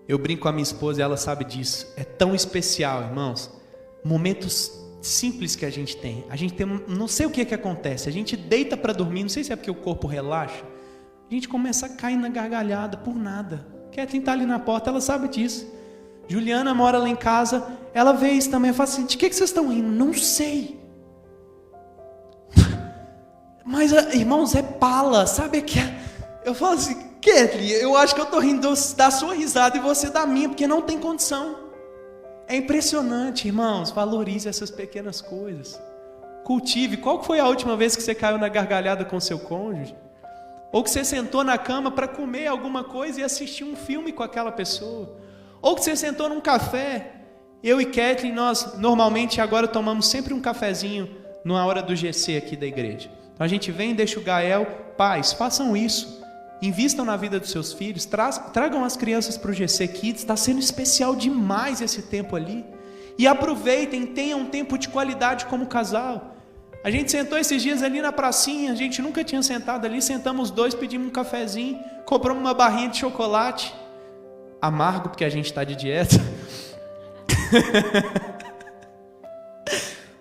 Eu brinco com a minha esposa e ela sabe disso. É tão especial, irmãos. Momentos simples que a gente tem. A gente tem, não sei o que acontece. A gente deita para dormir, não sei se é porque o corpo relaxa. A gente começa a cair na gargalhada por nada. Kathleen está ali na porta, ela sabe disso. Juliana mora lá em casa, ela vê isso também. Ela fala assim: de que vocês estão rindo? Não sei. Mas, irmãos, é pala, sabe que eu falo assim: Kathleen, eu acho que eu estou rindo da sua risada e você da minha, porque não tem condição. É impressionante, irmãos. Valorize essas pequenas coisas. Cultive. Qual foi a última vez que você caiu na gargalhada com seu cônjuge? ou que você sentou na cama para comer alguma coisa e assistir um filme com aquela pessoa, ou que você sentou num café. Eu e Kathleen, nós normalmente agora tomamos sempre um cafezinho na hora do GC aqui da igreja. Então a gente vem e deixa o Gael. Pais, façam isso, invistam na vida dos seus filhos, tragam as crianças para o GC Kids, está sendo especial demais esse tempo ali, e aproveitem, tenham um tempo de qualidade como casal. A gente sentou esses dias ali na pracinha, a gente nunca tinha sentado ali, sentamos dois, pedimos um cafezinho, compramos uma barrinha de chocolate, amargo porque a gente está de dieta,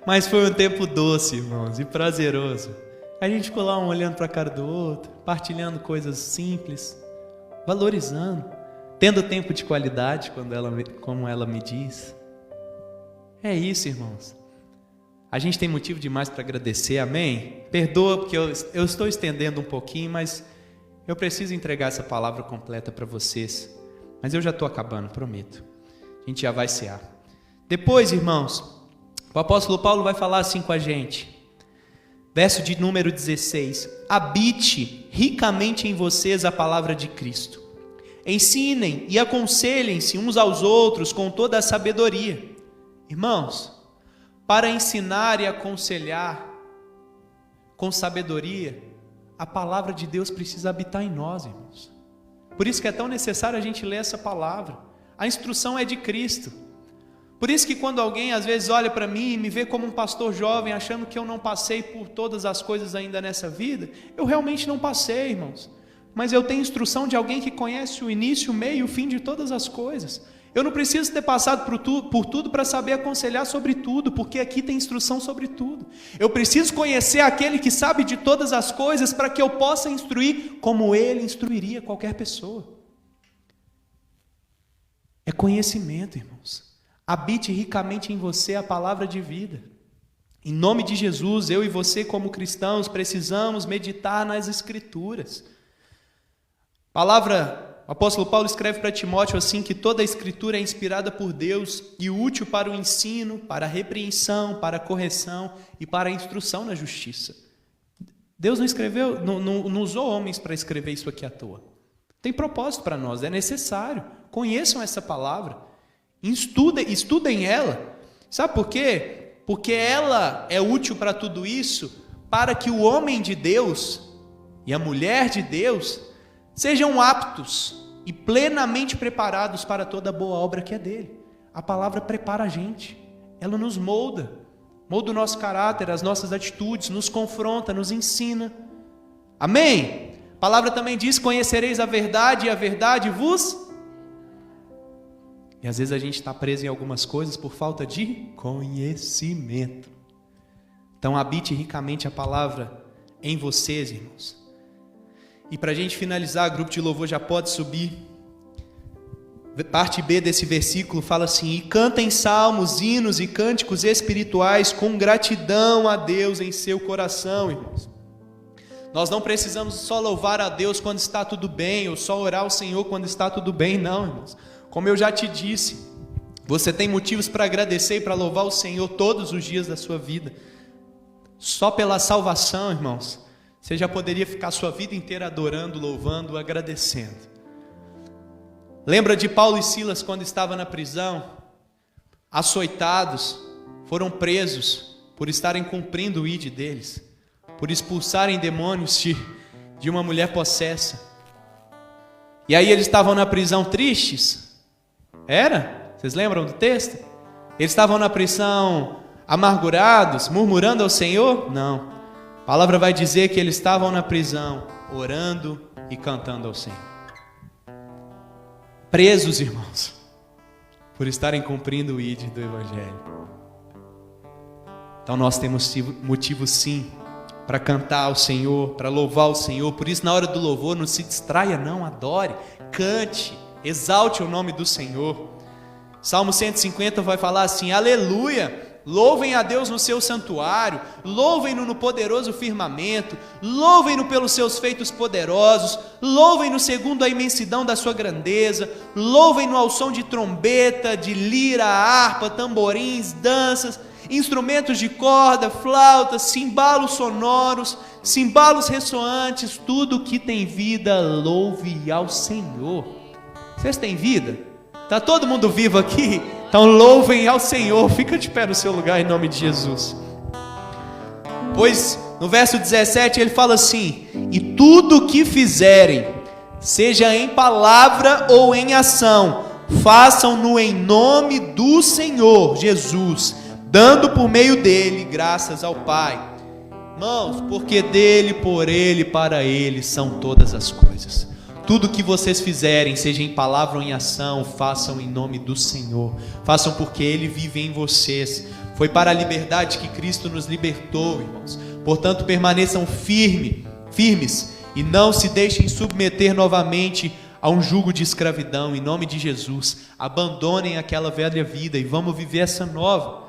mas foi um tempo doce, irmãos, e prazeroso. A gente ficou lá um olhando para a cara do outro, partilhando coisas simples, valorizando, tendo tempo de qualidade, como ela me diz. É isso, irmãos. A gente tem motivo demais para agradecer, amém? Perdoa porque eu estou estendendo um pouquinho, mas eu preciso entregar essa palavra completa para vocês. Mas eu já estou acabando, prometo. A gente já vai cear. Depois, irmãos, o apóstolo Paulo vai falar assim com a gente. Verso de número 16. Habite ricamente em vocês a palavra de Cristo. Ensinem e aconselhem-se uns aos outros com toda a sabedoria. Irmãos, para ensinar e aconselhar com sabedoria, a palavra de Deus precisa habitar em nós, irmãos. Por isso que é tão necessário a gente ler essa palavra. A instrução é de Cristo. Por isso que quando alguém às vezes olha para mim e me vê como um pastor jovem, achando que eu não passei por todas as coisas ainda nessa vida, eu realmente não passei, irmãos. Mas eu tenho instrução de alguém que conhece o início, o meio e o fim de todas as coisas. Eu não preciso ter passado por tudo para saber aconselhar sobre tudo, porque aqui tem instrução sobre tudo. Eu preciso conhecer aquele que sabe de todas as coisas para que eu possa instruir como ele instruiria qualquer pessoa. É conhecimento, irmãos. Habite ricamente em você a palavra de vida. Em nome de Jesus, eu e você como cristãos precisamos meditar nas Escrituras. O apóstolo Paulo escreve para Timóteo assim, que toda a Escritura é inspirada por Deus e útil para o ensino, para a repreensão, para a correção e para a instrução na justiça. Deus não usou homens para escrever isso aqui à toa. Tem propósito para nós, é necessário. Conheçam essa palavra. Estudem ela. Sabe por quê? Porque ela é útil para tudo isso, para que o homem de Deus e a mulher de Deus sejam aptos e plenamente preparados para toda boa obra que é dele. A palavra prepara a gente, ela nos molda o nosso caráter, as nossas atitudes, nos confronta, nos ensina. Amém? A palavra também diz: conhecereis a verdade e a verdade vos... E às vezes a gente está preso em algumas coisas por falta de conhecimento. Então habite ricamente a palavra em vocês, irmãos. E para a gente finalizar, o grupo de louvor já pode subir. Parte B desse versículo fala assim: e cantem salmos, hinos e cânticos espirituais com gratidão a Deus em seu coração, irmãos. Nós não precisamos só louvar a Deus quando está tudo bem, ou só orar ao Senhor quando está tudo bem, não, irmãos. Como eu já te disse, você tem motivos para agradecer e para louvar o Senhor todos os dias da sua vida. Só pela salvação, irmãos, você já poderia ficar a sua vida inteira adorando, louvando, agradecendo. Lembra de Paulo e Silas quando estavam na prisão? Açoitados, foram presos por estarem cumprindo o ID deles, por expulsarem demônios de uma mulher possessa. E aí eles estavam na prisão tristes? Era? Vocês lembram do texto? Eles estavam na prisão amargurados, murmurando ao Senhor? Não. A palavra vai dizer que eles estavam na prisão, orando e cantando ao Senhor. Presos, irmãos, por estarem cumprindo o ID do Evangelho. Então nós temos motivo sim para cantar ao Senhor, para louvar o Senhor. Por isso, na hora do louvor, não se distraia não, adore, cante, exalte o nome do Senhor. Salmo 150 vai falar assim: aleluia, louvem a Deus no seu santuário, louvem-no no poderoso firmamento, louvem-no pelos seus feitos poderosos, louvem-no segundo a imensidão da sua grandeza, louvem-no ao som de trombeta, de lira, harpa, tamborins, danças, instrumentos de corda, flautas, cimbalos sonoros, Cimbalos ressoantes, tudo que tem vida, louve ao Senhor. Vocês têm vida? Está todo mundo vivo aqui? Então louvem ao Senhor. Fica de pé no seu lugar em nome de Jesus. Pois no verso 17 ele fala assim: e tudo que fizerem, seja em palavra ou em ação, façam-no em nome do Senhor Jesus, dando por meio dele graças ao Pai. Irmãos, porque dele, por ele, para ele são todas as coisas. Tudo que vocês fizerem, seja em palavra ou em ação, façam em nome do Senhor. Façam porque ele vive em vocês. Foi para a liberdade que Cristo nos libertou, irmãos. Portanto, permaneçam firmes e não se deixem submeter novamente a um jugo de escravidão. Em nome de Jesus, abandonem aquela velha vida e vamos viver essa nova.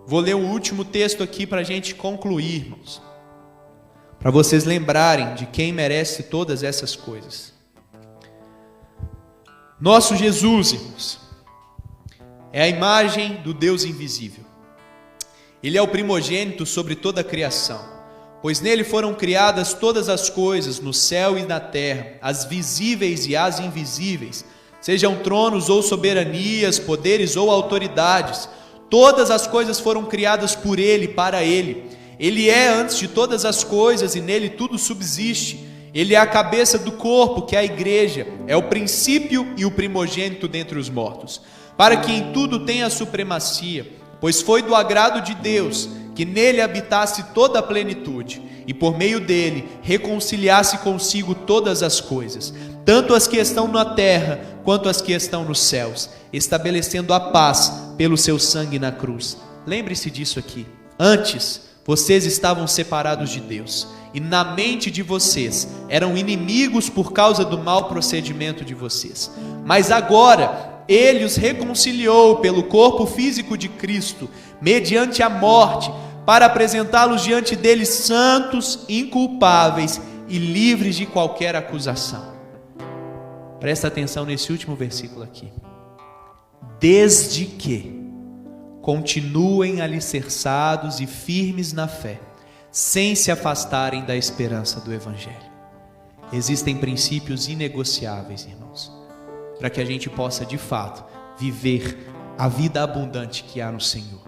Vou ler o último texto aqui para a gente concluir, irmãos, para vocês lembrarem de quem merece todas essas coisas. Nosso Jesus, irmãos, é a imagem do Deus invisível. Ele é o primogênito sobre toda a criação, pois nele foram criadas todas as coisas no céu e na terra, as visíveis e as invisíveis, sejam tronos ou soberanias, poderes ou autoridades. Todas as coisas foram criadas por ele e para ele. Ele é antes de todas as coisas e nele tudo subsiste. Ele é a cabeça do corpo, que é a igreja, é o princípio e o primogênito dentre os mortos, para que em tudo tenha supremacia, pois foi do agrado de Deus que nele habitasse toda a plenitude, e por meio dele reconciliasse consigo todas as coisas, tanto as que estão na terra quanto as que estão nos céus, estabelecendo a paz pelo seu sangue na cruz. Lembre-se disso aqui. Antes, vocês estavam separados de Deus, e na mente de vocês eram inimigos por causa do mau procedimento de vocês. Mas agora ele os reconciliou pelo corpo físico de Cristo, mediante a morte, para apresentá-los diante dele santos, inculpáveis e livres de qualquer acusação. Presta atenção nesse último versículo aqui. Desde que continuem alicerçados e firmes na fé, sem se afastarem da esperança do Evangelho. Existem princípios inegociáveis, irmãos, para que a gente possa de fato viver a vida abundante que há no Senhor.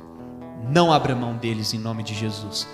Não abra mão deles em nome de Jesus.